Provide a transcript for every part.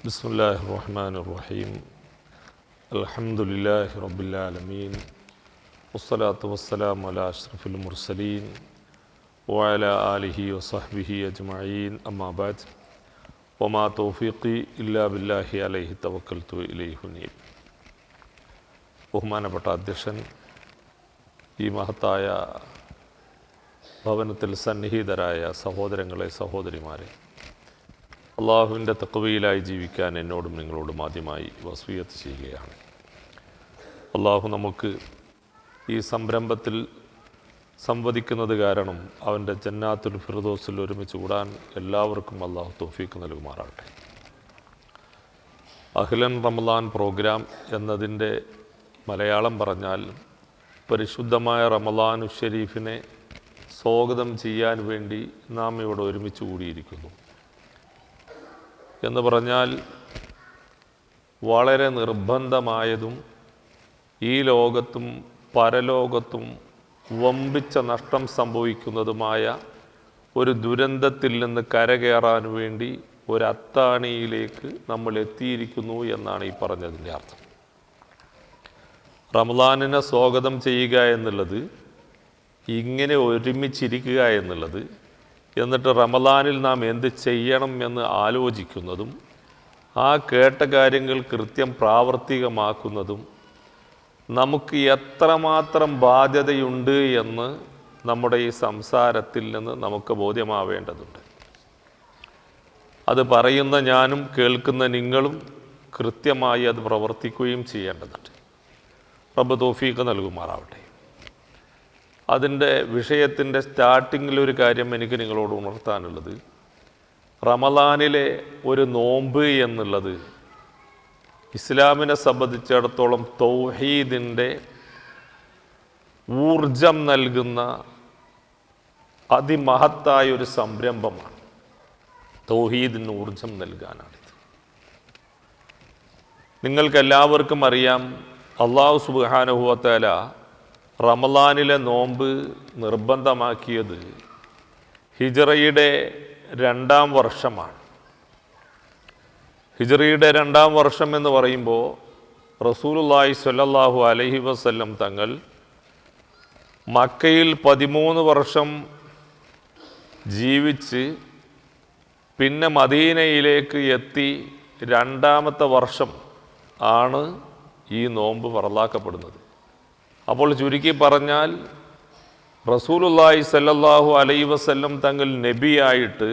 ബിസ്മില്ലാഹിർ റഹ്മാനിർ റഹീം. അൽഹംദുലില്ലാഹി റബ്ബിൽ ആലമീൻ. വസ്സലാത്തു വസ്സലാമു അലാ അഷ്റഫിൽ മുർസലീൻ വഅലാ ആലിഹി വസഹ്ബിഹി അജ്മഈൻ. അമ്മാ ബഅദ്. വമാ തൗഫീഖി ഇല്ലാ ബില്ലാഹി അലൈഹി തവക്കൽതു ഇലൈഹി ഉനീബ്. ബഹുമാനപ്പെട്ട അധ്യക്ഷൻ, ഈ മഹത്തായ ഭവനത്തിൽ സന്നിഹിതരായ സഹോദരങ്ങളെ, സഹോദരിമാരെ, അള്ളാഹുവിൻ്റെ തഖ്വയിലായി ജീവിക്കാൻ എന്നോടും നിങ്ങളോടും ആദ്യമായി വസിയത്ത് ചെയ്യുകയാണ്. അള്ളാഹു നമുക്ക് ഈ സംരംഭത്തിൽ സംവദിക്കുന്നത് കാരണം അവൻ്റെ ജന്നാത്തുൽ ഫിർദൗസിൽ ഒരുമിച്ച് കൂടാൻ എല്ലാവർക്കും അള്ളാഹു തൗഫീഖ് നൽകുമാറാകട്ടെ. അഹ്ലൻ റമളാൻ പ്രോഗ്രാം എന്നതിൻ്റെ മലയാളം പറഞ്ഞാൽ പരിശുദ്ധമായ റമളാനു ഷരീഫിനെ സ്വാഗതം ചെയ്യാൻ വേണ്ടി നാം ഇവിടെ ഒരുമിച്ച് കൂടിയിരിക്കുന്നു എന്ന് പറഞ്ഞാൽ വളരെ നിർബന്ധമായതും ഈ ലോകത്തും പരലോകത്തും വമ്പിച്ച നഷ്ടം സംഭവിക്കുന്നതുമായ ഒരു ദുരന്തത്തിൽ നിന്ന് കരകയറാൻ വേണ്ടി ഒരു അത്താണിയിലേക്ക് നമ്മൾ എത്തിയിരിക്കുന്നു എന്നാണ് ഈ പറഞ്ഞതിൻ്റെ അർത്ഥം. റമളാനിനെ സ്വാഗതം ചെയ്യുക എന്നുള്ളത്, ഇങ്ങനെ ഒരുമിച്ചിരിക്കുക എന്നുള്ളത്, എന്നിട്ട് റമളാനിൽ നാം എന്ത് ചെയ്യണം എന്ന് ആലോചിക്കുന്നതും ആ കേട്ട കാര്യങ്ങൾ കൃത്യം പ്രാവർത്തികമാക്കുന്നതും നമുക്ക് എത്രമാത്രം ബാധ്യതയുണ്ട് എന്ന് നമ്മുടെ ഈ സംസാരത്തിൽ നിന്ന് നമുക്ക് ബോധ്യമാവേണ്ടതുണ്ട്. അത് പറയുന്ന ഞാനും കേൾക്കുന്ന നിങ്ങളും കൃത്യമായി അത് പ്രവർത്തിക്കുകയും ചെയ്യേണ്ടതുണ്ട്. റബ്ബ് തൗഫീഖ് നൽകുമാറാവട്ടെ. അതിൻ്റെ വിഷയത്തിൻ്റെ സ്റ്റാർട്ടിങ്ങിലൊരു കാര്യം എനിക്ക് നിങ്ങളോട് ഉണർത്താനുള്ളത്, റമളാനിലെ ഒരു നോമ്പ് എന്നുള്ളത് ഇസ്ലാമിനെ സംബന്ധിച്ചിടത്തോളം തൗഹീദിൻ്റെ ഊർജം നൽകുന്ന അതിമഹത്തായ ഒരു സംരംഭമാണ്. തൗഹീദിന് ഊർജം നൽകാനാണിത്. നിങ്ങൾക്കെല്ലാവർക്കും അറിയാം, അല്ലാഹു സുബ്ഹാനഹു വ തആല റമളാനിലെ നോമ്പ് നിർബന്ധമാക്കിയത് ഹിജ്റയുടെ 2-ാം വർഷമാണ്. ഹിജ്റയുടെ 2-ാം വർഷം എന്ന് പറയുമ്പോൾ റസൂലുള്ളാഹി സ്വല്ലല്ലാഹു അലൈഹി വസല്ലം തങ്ങൾ മക്കയിൽ 13 വർഷം ജീവിച്ച് പിന്നെ മദീനയിലേക്ക് എത്തി 2-ാമത്തെ വർഷം ആണ് ഈ നോമ്പ് ഫർളാക്കപ്പെടുന്നത്. അപ്പോൾ ചുരുക്കി പറഞ്ഞാൽ റസൂലുള്ളാഹി സ്വല്ലല്ലാഹു അലൈഹി വസല്ലം തങ്ങൾ നബിയായിട്ട്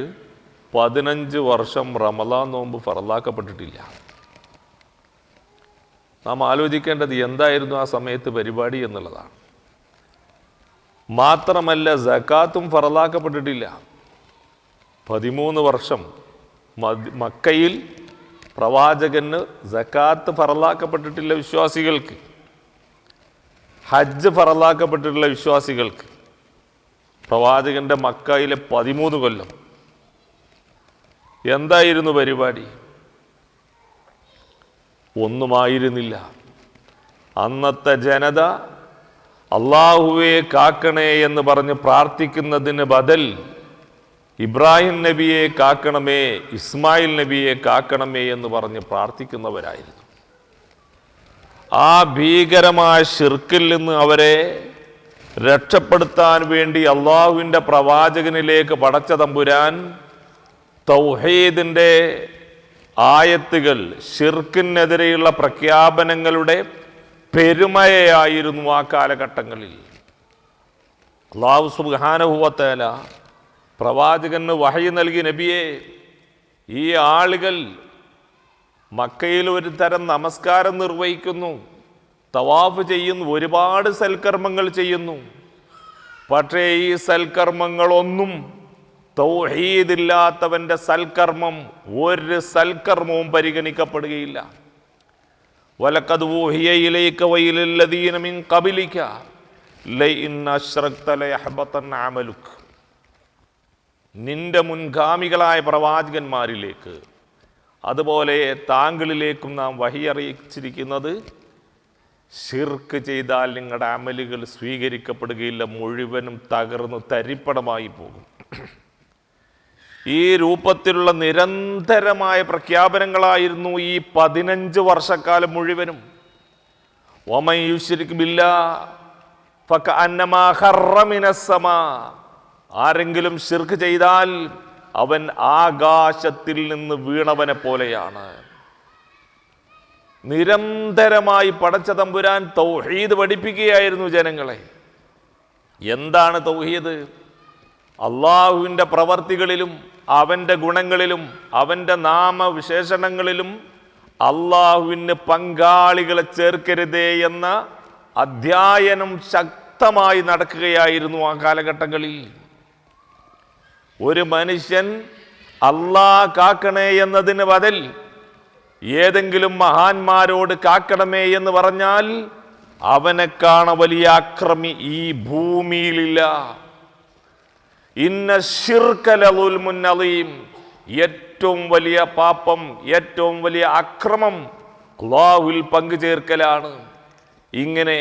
15 വർഷം റമളാൻ നോമ്പ് ഫർളാക്കപ്പെട്ടിട്ടില്ല. നാം ആലോചിക്കേണ്ടത് എന്തായിരുന്നു ആ സമയത്ത് പരിപാടി എന്നുള്ളതാണ്. മാത്രമല്ല, സകാത്തും ഫർളാക്കപ്പെട്ടിട്ടില്ല. 13 വർഷം മക്കയിൽ പ്രവാചകന് സകാത്ത് ഫർളാക്കപ്പെട്ടിട്ടില്ല വിശ്വാസികൾക്ക്. ഹജ്ജ് ഫറലാക്കപ്പെട്ടിട്ടുള്ള വിശ്വാസികൾക്ക്. പ്രവാചകൻ്റെ മക്കയിലെ 13 കൊല്ലം എന്തായിരുന്നു പരിപാടി? ഒന്നുമായിരുന്നില്ല. അന്നത്തെ ജനത അള്ളാഹുവെ കാക്കണേ എന്ന് പറഞ്ഞ് പ്രാർത്ഥിക്കുന്നതിന് ബദൽ ഇബ്രാഹിം നബിയെ കാക്കണമേ, ഇസ്മായിൽ നബിയെ കാക്കണമേ എന്ന് പറഞ്ഞ് പ്രാർത്ഥിക്കുന്നവരായിരുന്നു. ആ ഭീകരമായ ശിർക്കിൽ നിന്ന് അവരെ രക്ഷപ്പെടുത്താൻ വേണ്ടി അള്ളാഹുവിൻ്റെ പ്രവാചകനിലേക്ക് പടച്ച തമ്പുരാൻ തൗഹീദിൻ്റെ ആയത്തുകൾ, ശിർക്കിനെതിരെയുള്ള പ്രഖ്യാപനങ്ങളുടെ പെരുമയായിരുന്നു ആ കാലഘട്ടങ്ങളിൽ. അല്ലാഹു സുബ്ഹാനഹു വ തആല പ്രവാചകന് വഹയി നൽകി, നബിയെ, ഈ ആളുകൾ മക്കയിൽ ഒരു തരം നമസ്കാരം നിർവഹിക്കുന്നു, തവാഫ് ചെയ്യുന്നു, ഒരുപാട് സൽക്കർമ്മങ്ങൾ ചെയ്യുന്നു. പക്ഷേ ഈ സൽക്കർമ്മങ്ങളൊന്നും തൗഹീദില്ലാത്തവൻ്റെ സൽക്കർമ്മം ഒരു സൽക്കർമ്മവും പരിഗണിക്കപ്പെടുകയില്ല. വലഖദ് ഊഹിയ ഇലൈക വഇലല്ലദീന മിൻ ഖബലിക ലഇൻ അശ്റക്ത ലയഹ്ബതൻ അമലുക. നിന്റെ മുൻഗാമികളായ പ്രവാചകന്മാരിലേക്ക്, അതുപോലെ താങ്കളിലേക്കും നാം വഹി അറിയിച്ചിരിക്കുന്നത്, ശിർക്ക് ചെയ്താൽ നിങ്ങളുടെ അമലുകൾ സ്വീകരിക്കപ്പെടുകയില്ല, മുഴുവനും തകർന്ന് തരിപ്പണമായി പോകും. ഈ രൂപത്തിലുള്ള നിരന്തരമായ പ്രഖ്യാപനങ്ങളായിരുന്നു ഈ 15 വർഷക്കാലം മുഴുവനും. വമൻ യുശ്രിക് ബില്ലാഹ് ഫകഅന്നമാ ഖറ മിനസ്സമാ, ആരെങ്കിലും ശിർക്ക് ചെയ്താൽ അവൻ ആകാശത്തിൽ നിന്ന് വീണവനെ പോലെയാണ്. നിരന്തരമായി പടച്ച തമ്പുരാൻ തൗഹീദ് പഠിപ്പിക്കുകയായിരുന്നു ജനങ്ങളെ. എന്താണ് തൗഹീദ്? അള്ളാഹുവിൻ്റെ പ്രവർത്തികളിലും അവൻ്റെ ഗുണങ്ങളിലും അവൻ്റെ നാമവിശേഷണങ്ങളിലും അള്ളാഹുവിന് പങ്കാളികളെ ചേർക്കരുതേ എന്ന അധ്യയനം ശക്തമായി നടക്കുകയായിരുന്നു ആ കാലഘട്ടങ്ങളിൽ. ഒരു മനുഷ്യൻ അള്ളാഹ് കാക്കണേ എന്നതിന് ബദൽ ഏതെങ്കിലും മഹാന്മാരോട് കാക്കണമേ എന്ന് പറഞ്ഞാൽ അവനെക്കാണ വലിയ അക്രമി ഈ ഭൂമിയിലില്ല. ഇന്ന ശിർക ലദുൽമുൻ അളീം, ഏറ്റവും വലിയ പാപം, ഏറ്റവും വലിയ അക്രമം അല്ലാഹുവിൽ പങ്കുചേർക്കലാണ്. ഇങ്ങനെ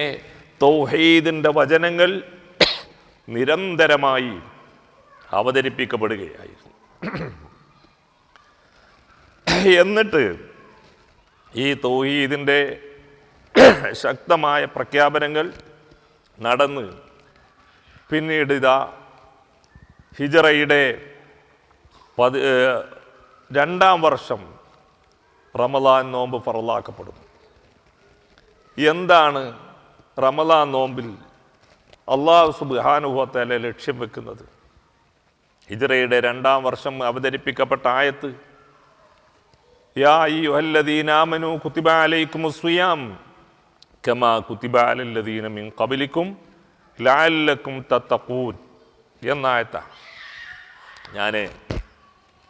തൗഹീദിന്റെ വചനങ്ങൾ നിരന്തരമായി അവതരിപ്പിക്കപ്പെടുകയായിരുന്നു. എന്നിട്ട് ഈ തൗഹീദിന്റെ ശക്തമായ പ്രഖ്യാപനങ്ങൾ നടന്ന് പിന്നീട് ഇതാ ഹിജറയുടെ 2-ാം വർഷം റമളാൻ നോമ്പ് ഫറലാക്കപ്പെടുന്നു. എന്താണ് റമളാൻ നോമ്പിൽ അല്ലാഹു സുബ്ഹാനഹു വ തആല ലക്ഷ്യം വെക്കുന്നത്? ഹിജറയുടെ 2-ാം വർഷം അവതരിപ്പിക്കപ്പെട്ട ആയത്ത്, യാ അയ്യുഹല്ലദീന ആമനൂ കുതിബ അലൈക്കുമുസ് സിയാം കമാ കുതിബ അലല്ലദീന മിൻ ഖബ്ലിക്കും ലഅല്ലക്കും തത്തഖൂൻ എന്ന ആയത്താണ്. ഞാൻ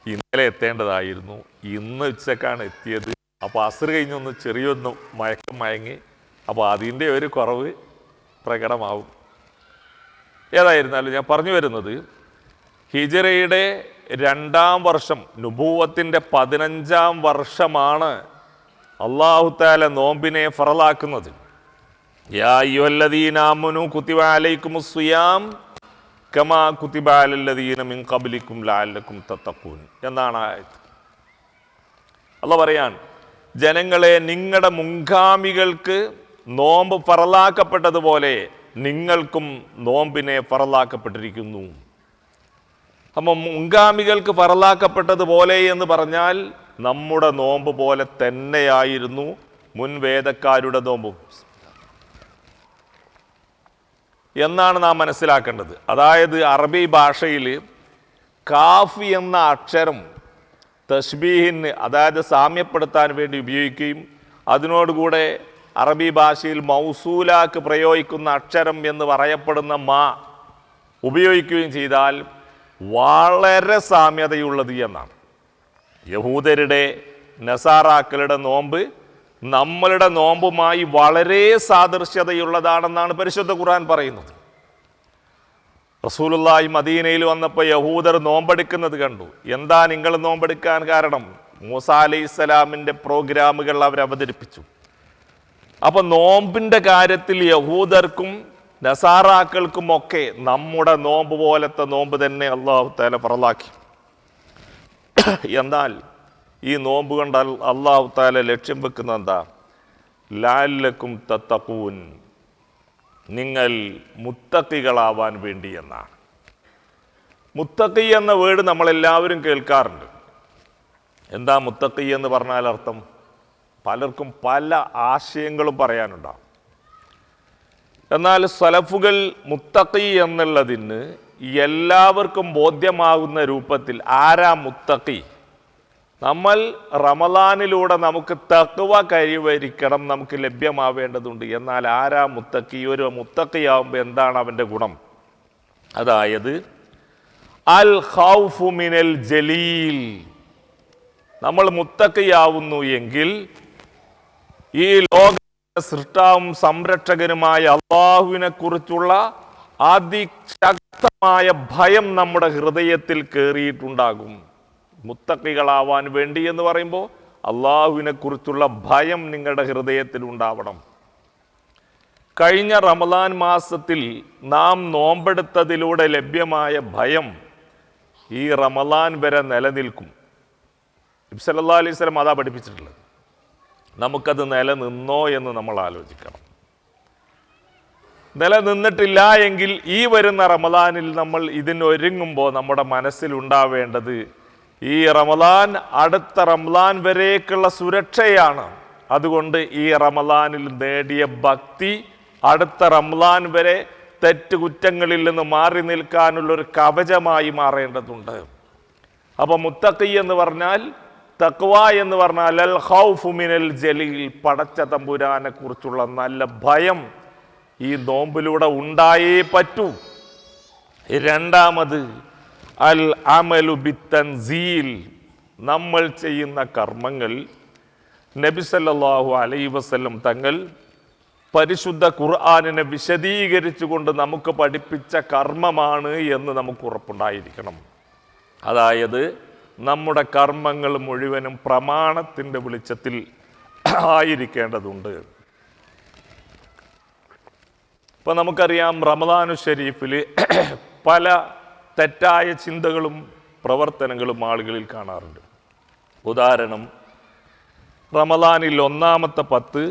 ഇന്നലെ എത്തേണ്ടതായിരുന്നു, ഇന്ന് ഉച്ചക്കാണ് എത്തിയത്. അപ്പോൾ അസ്ർ കഴിഞ്ഞൊന്ന് ചെറിയൊന്ന് മയക്കം മയങ്ങി, അപ്പോൾ അതിൻ്റെ ഒരു കുറവ് പ്രകടമാവും. ഏതായിരുന്നാലും ഞാൻ പറഞ്ഞു വരുന്നത്, ഹിജറയുടെ 2-ാം വർഷം, നുബൂവത്തിൻ്റെ 15-ാം വർഷമാണ് അല്ലാഹു തആല നോമ്പിനെ ഫറലാക്കുന്നത്. യാ അയ്യുഹല്ലദീന ആമനൂ കുതിബ അലൈക്കുമുസ് സിയാം കമാ കുതിബ അലല്ലദീന മിൻ ഖബ്ലിക്കും ലഅല്ലക്കും തത്തഖൂൻ എന്നാണ് ആയത്ത്. അല്ലാഹു പറയാൻ, ജനങ്ങളെ, നിങ്ങളുടെ മുൻഗാമികൾക്ക് നോമ്പ് ഫറലാക്കപ്പെട്ടതുപോലെ നിങ്ങൾക്കും നോമ്പിനെ ഫറലാക്കപ്പെട്ടിരിക്കുന്നു. അപ്പം മുൻഗാമികൾക്ക് ഫറലാക്കപ്പെട്ടതുപോലെ എന്ന് പറഞ്ഞാൽ നമ്മുടെ നോമ്പ് പോലെ തന്നെയായിരുന്നു മുൻവേദക്കാരുടെ നോമ്പും എന്നാണ് നാം മനസ്സിലാക്കേണ്ടത്. അതായത് അറബി ഭാഷയിൽ കാഫ് എന്ന അക്ഷരം തശ്ബീഹിന്, അതായത് സാമ്യപ്പെടുത്താൻ വേണ്ടി ഉപയോഗിക്കുകയും അതിനോടുകൂടെ അറബി ഭാഷയിൽ മൗസൂലാക്ക് പ്രയോഗിക്കുന്ന അക്ഷരം എന്ന് പറയപ്പെടുന്ന മാ ഉപയോഗിക്കുകയും ചെയ്താൽ വളരെ സാമ്യതയുള്ളത് എന്നാണ്. യഹൂദരുടെ നസാറാക്കളുടെ നോമ്പ് നമ്മളുടെ നോമ്പുമായി വളരെ സാദൃശ്യതയുള്ളതാണെന്നാണ് പരിശുദ്ധ ഖുർആൻ പറയുന്നത്. റസൂലുള്ളാഹി മദീനയിൽ വന്നപ്പോൾ യഹൂദർ നോമ്പെടുക്കുന്നത് കണ്ടു. എന്താ നിങ്ങൾ നോമ്പെടുക്കാൻ കാരണം? മൂസാ അലൈഹിസ്സലാമിൻ്റെ പ്രോഗ്രാമുകൾ അവർ അവതരിപ്പിച്ചു. അപ്പൊ നോമ്പിന്റെ കാര്യത്തിൽ യഹൂദർക്കും നസാറാക്കൾക്കും ഒക്കെ നമ്മുടെ നോമ്പ് പോലത്തെ നോമ്പ് തന്നെ അല്ലാഹു തആല ഫറലാക്കി. എന്നാൽ ഈ നോമ്പ് കണ്ടാൽ അല്ലാഹു തആല ലക്ഷ്യം വെക്കുന്നത് എന്താ? ലഅല്ലക്കും തത്തഖൂൻ, നിങ്ങൾ മുത്തഖികളാവാൻ വേണ്ടി എന്നാണ്. മുത്തഖി എന്ന വേർഡ് നമ്മളെല്ലാവരും കേൾക്കാറുണ്ട്. എന്താ മുത്തഖി എന്ന് പറഞ്ഞാൽ അർത്ഥം? പലർക്കും പല ആശയങ്ങളും പറയാനുണ്ടാവും. എന്നാൽ സലഫുകൾ മുത്തഖി എന്നുള്ളതിന് എല്ലാവർക്കും ബോധ്യമാകുന്ന രൂപത്തിൽ ആരാ മുത്തഖി? നമ്മൾ റമളാനിലൂടെ നമുക്ക് തഖ്വ കൈവരിക്കണം, നമുക്ക് ലഭ്യമാവേണ്ടതുണ്ട്. എന്നാൽ ആരാ മുത്തഖി? ഒരു മുത്തഖിയാവുമ്പോൾ എന്താണ് അവൻ്റെ ഗുണം? അതായത് അൽ ഖൗഫു മിനൽ ജലീൽ. നമ്മൾ മുത്തഖിയാവുന്നു എങ്കിൽ ഈ ലോക സൃഷ്ടാവും സംരക്ഷകനുമായ അല്ലാഹുവിനെ കുറിച്ചുള്ള അതിശക്തമായ ഭയം നമ്മുടെ ഹൃദയത്തിൽ കയറിയിട്ടുണ്ടാകും. മുത്തഖികളാവാൻ വേണ്ടി എന്ന് പറയുമ്പോൾ അല്ലാഹുവിനെ കുറിച്ചുള്ള ഭയം നിങ്ങളുടെ ഹൃദയത്തിൽ ഉണ്ടാവണം. കഴിഞ്ഞ റമളാൻ മാസത്തിൽ നാം നോമ്പെടുത്തതിലൂടെ ലഭ്യമായ ഭയം ഈ റമളാൻ വരെ നിലനിൽക്കും. നബി സല്ലല്ലാഹു അലൈഹി വസല്ലം അതാ പഠിപ്പിച്ചിട്ടുള്ളത്. നമുക്കത് നിലനിന്നോ എന്ന് നമ്മൾ ആലോചിക്കണം. നിലനിന്നിട്ടില്ല എങ്കിൽ ഈ വരുന്ന റമളാനിൽ നമ്മൾ ഇതിനൊരുങ്ങുമ്പോൾ നമ്മുടെ മനസ്സിലുണ്ടാവേണ്ടത് ഈ റമളാൻ അടുത്ത റമളാൻ വരേക്കുള്ള സുരക്ഷയാണ്. അതുകൊണ്ട് ഈ റമളാനിൽ നേടിയ ഭക്തി അടുത്ത റമളാൻ വരെ തെറ്റുകുറ്റങ്ങളിൽ നിന്ന് മാറി നിൽക്കാനുള്ളൊരു കവചമായി മാറേണ്ടതുണ്ട്. അപ്പോൾ മുത്തഖി എന്ന് പറഞ്ഞാൽ, തഖ്വ എന്ന് പറഞ്ഞാൽ അൽ ഖൗഫു മിനൽ ജലീൽ, പടച്ച തമ്പുരാനെ കുറിച്ചുള്ള നല്ല ഭയം ഈ നോമ്പിലൂടെ ഉണ്ടായേ പറ്റൂ. രണ്ടാമത് അൽ അമലു ബിത്തൻസീൽ, നമ്മൾ ചെയ്യുന്ന കർമ്മങ്ങൾ നബി സല്ലല്ലാഹു അലൈഹി വസല്ലം തങ്ങൾ പരിശുദ്ധ ഖുർആനിനെ വിശദീകരിച്ചുകൊണ്ട് നമുക്ക് പഠിപ്പിച്ച കർമ്മമാണ് എന്ന് നമുക്ക് ഉറപ്പുണ്ടായിരിക്കണം. അതായത് നമ്മുടെ കർമ്മങ്ങൾ മുഴുവനും പ്രമാണത്തിൻ്റെ വെളിച്ചത്തിൽ ആയിരിക്കേണ്ടതുണ്ട്. ഇപ്പം നമുക്കറിയാം, റമദാനു ഷരീഫിൽ പല തെറ്റായ ചിന്തകളും പ്രവർത്തനങ്ങളും ആളുകളിൽ കാണാറുണ്ട്. ഉദാഹരണം, റമദാനിൽ ഒന്നാമത്തെ 10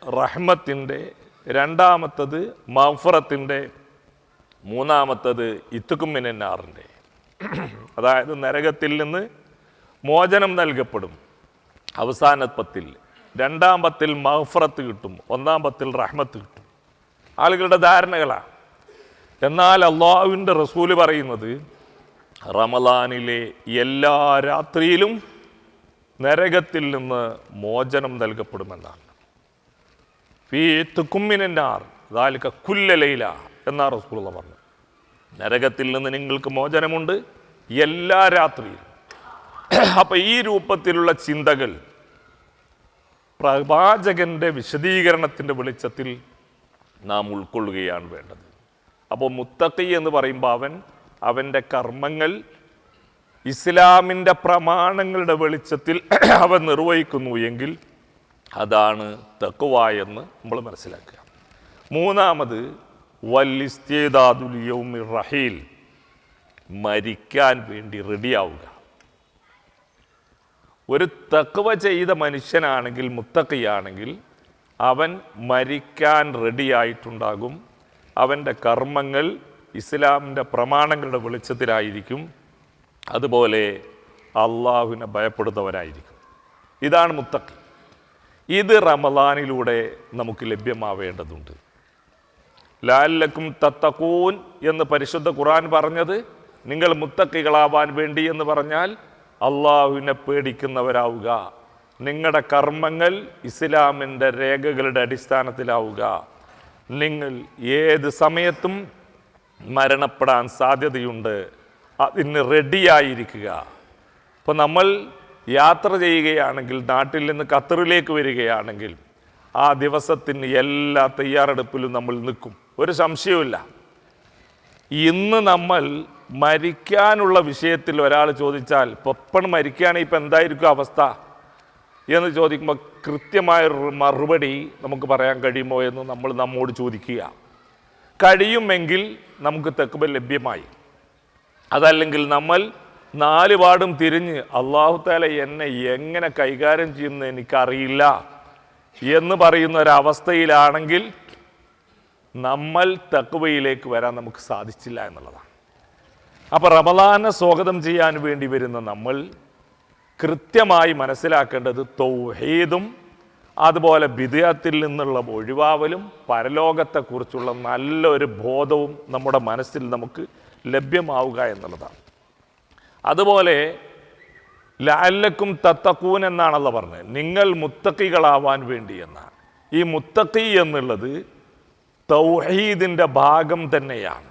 റഹ്മത്തിൻ്റെ, രണ്ടാമത്തത് മഗ്ഫിറത്തിൻ്റെ, മൂന്നാമത്തത് ഇത്ഖും മിനന്നാറിൻ്റെ, അതായത് നരകത്തിൽ നിന്ന് മോചനം നൽകപ്പെടും. അവസാന 10-ൽ, രണ്ടാം 10-ൽ മഗ്ഫിറത്ത് കിട്ടും, ഒന്നാം 10-ൽ റഹ്മത്ത് കിട്ടും. ആളുകളുടെ ധാരണകളാണ്. എന്നാൽ അള്ളാഹുവിൻ്റെ റസൂല് പറയുന്നത് റമളാനിലെ എല്ലാ രാത്രിയിലും നരകത്തിൽ നിന്ന് മോചനം നൽകപ്പെടുമെന്നാണ്. ഫീ ഇത്ഖും മിനന്നാർ ദാലിക കുല്ല ലൈല എന്നാ റസൂലുള്ള പറഞ്ഞു. നരകത്തിൽ നിന്ന് നിങ്ങൾക്ക് മോചനമുണ്ട് എല്ലാ രാത്രിയിലും. അപ്പം ഈ രൂപത്തിലുള്ള ചിന്തകൾ പ്രവാചകന്റെ വിശദീകരണത്തിൻ്റെ വെളിച്ചത്തിൽ നാം ഉൾക്കൊള്ളുകയാണ് വേണ്ടത്. അപ്പോൾ മുത്തഖി എന്ന് പറയുമ്പോൾ അവൻ്റെ കർമ്മങ്ങൾ ഇസ്ലാമിൻ്റെ പ്രമാണങ്ങളുടെ വെളിച്ചത്തിൽ അവൻ നിർവഹിക്കുന്നു എങ്കിൽ അതാണ് തഖ്വ എന്ന് നമ്മൾ മനസ്സിലാക്കുക. മൂന്നാമത് വല്ലിസ്തിദാദുൽ യൗമിർ റഹീൽ, മരിക്കാൻ വേണ്ടി റെഡിയാവുക. ഒരു തഖ്വ ചെയ്ത മനുഷ്യനാണെങ്കിൽ, മുത്തഖിയാണെങ്കിൽ, അവൻ മരിക്കാൻ റെഡിയായിട്ടുണ്ടാകും. അവൻ്റെ കർമ്മങ്ങൾ ഇസ്ലാമിൻ്റെ പ്രമാണങ്ങളുടെ വെളിച്ചത്തിലായിരിക്കും. അതുപോലെ അള്ളാഹുവിനെ ഭയപ്പെടുന്നവരായിരിക്കും. ഇതാണ് മുത്തഖി. ഇത് റമളാനിലൂടെ നമുക്ക് ലഭ്യമാവേണ്ടതുണ്ട്. ലഅല്ലക്കും തത്തഖൂൻ എന്ന് പരിശുദ്ധ ഖുർആൻ പറഞ്ഞത് നിങ്ങൾ മുത്തഖികളാവാൻ വേണ്ടി എന്ന് പറഞ്ഞാൽ അള്ളാഹുവിനെ പേടിക്കുന്നവരാവുക. നിങ്ങളുടെ കർമ്മങ്ങൾ ഇസ്ലാമിൻ്റെ രേഖകളുടെ അടിസ്ഥാനത്തിലാവുക. നിങ്ങൾ ഏത് സമയത്തും മരണപ്പെടാൻ സാധ്യതയുണ്ട്, അതിന് റെഡിയായിരിക്കുക. ഇപ്പോൾ നമ്മൾ യാത്ര ചെയ്യുകയാണെങ്കിൽ, നാട്ടിൽ നിന്ന് ഖത്തറിലേക്ക് വരികയാണെങ്കിൽ, ആ ദിവസത്തിന് എല്ലാ തയ്യാറെടുപ്പിലും നമ്മൾ നിൽക്കും, ഒരു സംശയവുമില്ല. ഇന്ന് നമ്മൾ മരിക്കാനുള്ള വിഷയത്തിൽ ഒരാൾ ചോദിച്ചാൽ, ഇപ്പം മരിക്കുകയാണെങ്കിൽ ഇപ്പം എന്തായിരിക്കും അവസ്ഥ എന്ന് ചോദിക്കുമ്പോൾ കൃത്യമായൊരു മറുപടി നമുക്ക് പറയാൻ കഴിയുമോ എന്ന് നമ്മൾ നമ്മോട് ചോദിക്കുക. കഴിയുമെങ്കിൽ നമുക്ക് തഖ്വ ലഭ്യമായി. അതല്ലെങ്കിൽ നമ്മൾ 4 പാടും തിരിഞ്ഞ് അല്ലാഹു തആല എന്നെ എങ്ങനെ കൈകാര്യം ചെയ്യുമെന്ന് എനിക്കറിയില്ല എന്ന് പറയുന്ന ഒരവസ്ഥയിലാണെങ്കിൽ നമ്മൾ തഖ്വയിലേക്ക് വരാൻ നമുക്ക് സാധിച്ചില്ല എന്നുള്ളതാണ്. അപ്പോൾ റമളാനെ സ്വാഗതം ചെയ്യാൻ വേണ്ടി വരുന്ന നമ്മൾ കൃത്യമായി മനസ്സിലാക്കേണ്ടത് തൗഹീദും അതുപോലെ ബിദ്അത്തിൽ നിന്നുള്ള ഒഴിവാവലും പരലോകത്തെക്കുറിച്ചുള്ള നല്ലൊരു ബോധവും നമ്മുടെ മനസ്സിൽ നമുക്ക് ലഭ്യമാവുക എന്നുള്ളതാണ്. അതുപോലെ ലഅല്ലക്കും തത്തഖൂൻ എന്നാണല്ലോ പറഞ്ഞത്, നിങ്ങൾ മുത്തഖികളാവാൻ വേണ്ടി എന്നാണ്. ഈ മുത്തഖി എന്നുള്ളത് തൗഹീദിൻ്റെ ഭാഗം തന്നെയാണ്.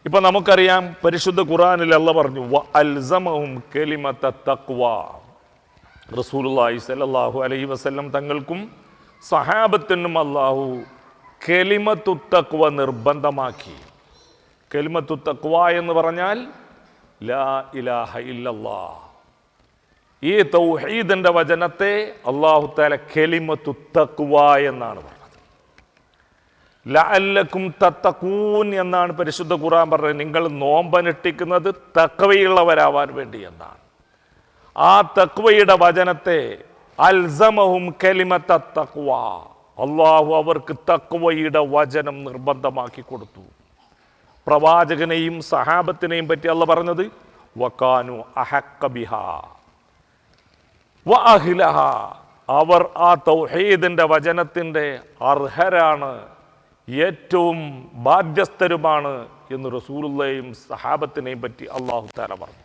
ഇപ്പം നമുക്കറിയാം, പരിശുദ്ധ ഖുർആനിൽ അല്ലാഹ് പറഞ്ഞു വഅൽസമഹും കലിമത തഖ്വ. റസൂലുള്ളാഹി സ്വല്ലല്ലാഹു അലൈഹി വസല്ലം തങ്ങൾക്കും സഹാബത്തിനും അല്ലാഹു കലിമത്തു തഖ്വ നിർബന്ധമാക്കി. കലിമത്തു തഖ്വ എന്ന് പറഞ്ഞാൽ ലാ ഇലാഹ ഇല്ലല്ലാഹ്. ഈ തൗഹീദിൻ്റെ വചനത്തെ അല്ലാഹു തആല കലിമത്തു തഖ്വ എന്നാണ് പറഞ്ഞത്. ലഅല്ലക്കും തത്തഖൂൻ എന്നാണ് പരിശുദ്ധ ഖുർആൻ പറഞ്ഞത്. നിങ്ങൾ നോമ്പനുഷ്ഠിക്കുന്നത് തഖ്വയുള്ളവരാവാൻ വേണ്ടി എന്നാണ്. ആ തഖ്വയുടെ വചനത്തെ അൽസമഹും കലിമത്ത തഖ്വ, അള്ളാഹു അവർക്ക് തഖ്വയുടെ വചനം നിർബന്ധമാക്കി കൊടുത്തു. പ്രവാചകനെയും സഹാബത്തിനെയും പറ്റി അള്ളാഹ് പറഞ്ഞത് വകാനു അഹഖ ബിഹാ വഅഹ്ലഹ, അവർ ആ തൗഹീദിന്റെ വചനത്തിൻ്റെ അർഹരാണ്, ഏറ്റവും ബാധ്യസ്ഥരുമാണ് എന്ന് റസൂലുള്ളാഹിയും സഹാബത്തിനെയും പറ്റി അള്ളാഹു തആല പറഞ്ഞു.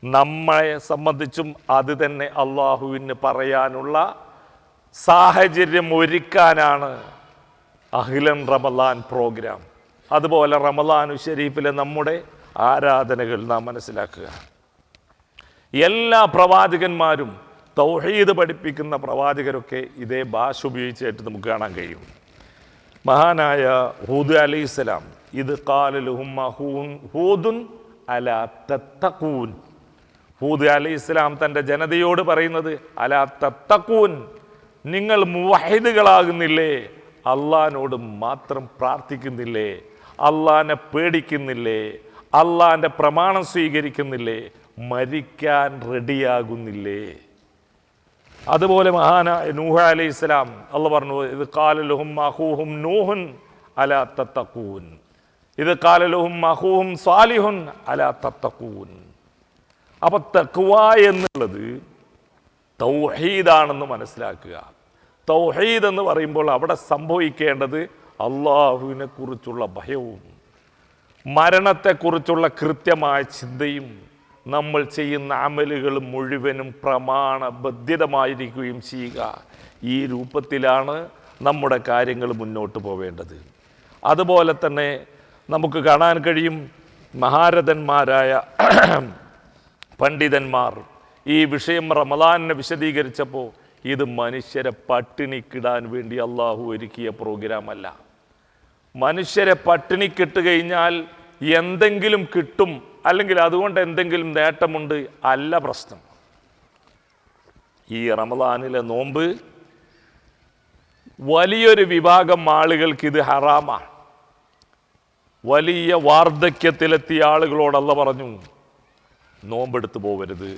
നമ്മളെ സംബന്ധിച്ചും അത് തന്നെ അള്ളാഹുവിന് പറയാനുള്ള സാഹചര്യം ഒരുക്കാനാണ് അഹ്ലൻ റമളാൻ പ്രോഗ്രാം. അതുപോലെ റമളാനു ഷരീഫിലെ നമ്മുടെ ആരാധനകൾ നാം മനസ്സിലാക്കുക. എല്ലാ പ്രവാചകന്മാരും തൗഹീദ് പഠിപ്പിക്കുന്ന പ്രവാചകരൊക്കെ ഇതേ ഭാഷ ഉപയോഗിച്ചായിട്ട് നമുക്ക് കാണാൻ കഴിയും. മഹാനായ ഹൂദ് അലൈഹിസ്സലാം, ഇത് ഖാലലഹും ഹൂദുൻ അലാ തത്തഖൂൻ, ഹൂദ് അലൈഹിസ്സലാം തൻ്റെ ജനതയോട് പറയുന്നത് അലാ തത്തഖൂൻ, നിങ്ങൾ മുവഹിദുകളാകുന്നില്ലേ, അള്ളാഹിനോട് മാത്രം പ്രാർത്ഥിക്കുന്നില്ലേ, അള്ളാഹിനെ പേടിക്കുന്നില്ലേ, അള്ളാഹിൻ്റെ പ്രമാണം സ്വീകരിക്കുന്നില്ലേ, മരിക്കാൻ റെഡിയാകുന്നില്ലേ. അതുപോലെ മഹാനായ നൂഹ് അലൈഹിസ്സലാം അള്ളാഹ് പറഞ്ഞു, ഇത് ഖാലലഹും അഖൂഹും നൂഹുൻ അലാ തത്തഖൂൻ, ഇത് ഖാലലഹും അഖൂഹും സാലിഹുൻ അലാ തത്തഖൂൻ. അപ്പൊ തഖ്വ എന്നുള്ളത് തൗഹീദാണെന്ന് മനസ്സിലാക്കുക. തൗഹീദ് എന്ന് പറയുമ്പോൾ അവിടെ സംഭവിക്കേണ്ടത് അള്ളാഹുവിനെ കുറിച്ചുള്ള ഭയവും മരണത്തെക്കുറിച്ചുള്ള കൃത്യമായ ചിന്തയും നമ്മൾ ചെയ്യുന്ന അമലുകൾ മുഴുവനും പ്രമാണബദ്ധിതമായിരിക്കുകയും ചെയ്യുക. ഈ രൂപത്തിലാണ് നമ്മുടെ കാര്യങ്ങൾ മുന്നോട്ട് പോവേണ്ടത്. അതുപോലെ തന്നെ നമുക്ക് കാണാൻ കഴിയും, മഹാരഥന്മാരായ പണ്ഡിതന്മാർ ഈ വിഷയം റമളാനിനെ വിശദീകരിച്ചപ്പോൾ ഇത് മനുഷ്യരെ പട്ടിണിക്കിടാൻ വേണ്ടി അള്ളാഹു ഒരുക്കിയ പ്രോഗ്രാമല്ല. മനുഷ്യരെ പട്ടിണിക്കിട്ട് കഴിഞ്ഞാൽ എന്തെങ്കിലും കിട്ടും, അല്ലെങ്കിൽ അതുകൊണ്ട് എന്തെങ്കിലും നേട്ടമുണ്ട് അല്ല പ്രശ്നം. ഈ റമളാനിലെ നോമ്പ് വലിയൊരു വിഭാഗം ആളുകൾക്ക് ഇത് ഹറാമാണ്. വലിയ വാർദ്ധക്യത്തിലെത്തിയ ആളുകളോട് അല്ലാഹ് പറഞ്ഞു നോമ്പെടുത്ത് പോവരുത്.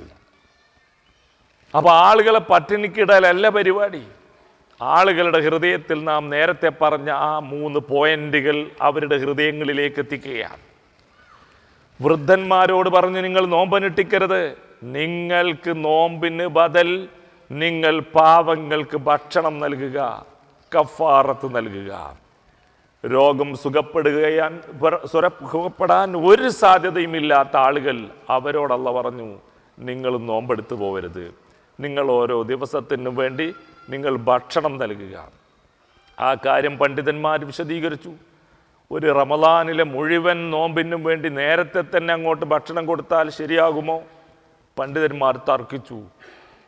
അപ്പോൾ ആളുകളെ പട്ടിണിക്കിടലല്ല പരിപാടി. ആളുകളുടെ ഹൃദയത്തിൽ നാം നേരത്തെ പറഞ്ഞ ആ 3 പോയിന്റുകൾ അവരുടെ ഹൃദയങ്ങളിലേക്ക് എത്തിക്കുകയാണ്. വൃദ്ധന്മാരോട് പറഞ്ഞു നിങ്ങൾ നോമ്പനുഷ്ഠിക്കരുത്, നിങ്ങൾക്ക് നോമ്പിന് ബദൽ നിങ്ങൾ പാവങ്ങൾക്ക് ഭക്ഷണം നൽകുക, കഫാറത്ത് നൽകുക. രോഗം സുഖപ്പെടാൻ ഒരു സാധ്യതയും ഇല്ലാത്ത ആളുകൾ, അവരോട് അല്ലാഹ് പറഞ്ഞു നിങ്ങൾ നോമ്പെടുത്ത് പോവരുത്, നിങ്ങൾ ഓരോ ദിവസത്തിനും വേണ്ടി നിങ്ങൾ ഭക്ഷണം നൽകുക. ആ കാര്യം പണ്ഡിതന്മാർ വിശദീകരിച്ചു. ഒരു റമളാനിലെ മുഴുവൻ നോമ്പിനും വേണ്ടി നേരത്തെ തന്നെ അങ്ങോട്ട് ഭക്ഷണം കൊടുത്താൽ ശരിയാകുമോ? പണ്ഡിതന്മാർ തർക്കിച്ചു.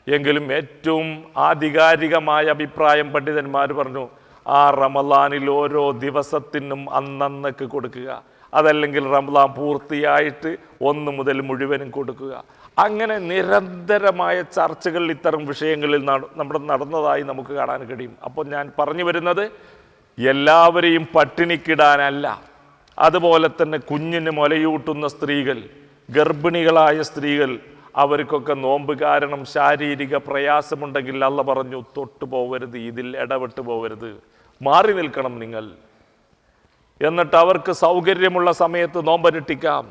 എങ്കിലും ഏറ്റവും ആധികാരികമായ അഭിപ്രായം പണ്ഡിതന്മാർ പറഞ്ഞു, ആ റമളാനിൽ ഓരോ ദിവസത്തിനും അന്നന്നക്ക് കൊടുക്കുക, അതല്ലെങ്കിൽ റമളാൻ പൂർത്തിയായിട്ട് 1 മുതൽ മുഴുവനും കൊടുക്കുക. അങ്ങനെ നിരന്തരമായ ചർച്ചകൾ ഇത്തരം വിഷയങ്ങളിൽ നമ്മുടെ നടന്നതായി നമുക്ക് കാണാൻ കഴിയും. അപ്പോൾ ഞാൻ പറഞ്ഞു വരുന്നത് എല്ലാവരെയും പട്ടിണിക്കിടാനല്ല. അതുപോലെ തന്നെ കുഞ്ഞിന് മുലയൂട്ടുന്ന സ്ത്രീകൾ, ഗർഭിണികളായ സ്ത്രീകൾ, അവർക്കൊക്കെ നോമ്പ് കാരണം ശാരീരിക പ്രയാസമുണ്ടെങ്കിൽ അല്ലാഹ് പറഞ്ഞു തൊട്ടു പോവരുത്, ഇതിൽ ഇടപെട്ട് പോവരുത്, മാറി നിൽക്കണം നിങ്ങൾ. എന്നിട്ട് അവർക്ക് സൗകര്യമുള്ള സമയത്ത് നോമ്പനുഷ്ഠിക്കാം.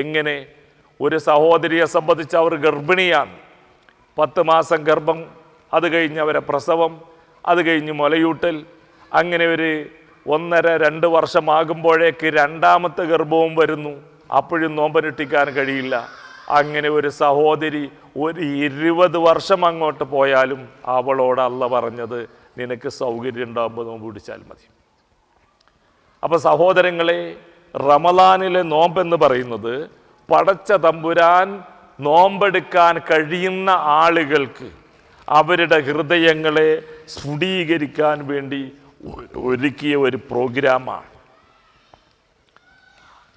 എങ്ങനെ? ഒരു സഹോദരിയെ സംബന്ധിച്ച് അവർ ഗർഭിണിയാണ്, 10 മാസം ഗർഭം, അത് കഴിഞ്ഞ് അവരെ പ്രസവം, അത് കഴിഞ്ഞ് മുലയൂട്ടൽ, അങ്ങനെ ഒരു 1.5-2 വർഷമാകുമ്പോഴേക്ക് 2ാമത്തെ ഗർഭവും വരുന്നു. അപ്പോഴും നോമ്പനുഷ്ഠിക്കാൻ കഴിയില്ല. അങ്ങനെ ഒരു സഹോദരി ഒരു 20 വർഷം അങ്ങോട്ട് പോയാലും അവളോട് അല്ലാഹ് പറഞ്ഞത് നിനക്ക് സൗകര്യം ഉണ്ടാകുമ്പോൾ നോമ്പ് പിടിച്ചാൽ മതി. അപ്പോൾ സഹോദരങ്ങളെ, റമളാനിലെ നോമ്പെന്ന് പറയുന്നത് പടച്ച തമ്പുരാൻ നോമ്പെടുക്കാൻ കഴിയുന്ന ആളുകൾക്ക് അവരുടെ ഹൃദയങ്ങളെ സ്ഫുടീകരിക്കാൻ വേണ്ടി ഒരുക്കിയ ഒരു പ്രോഗ്രാമാണ്.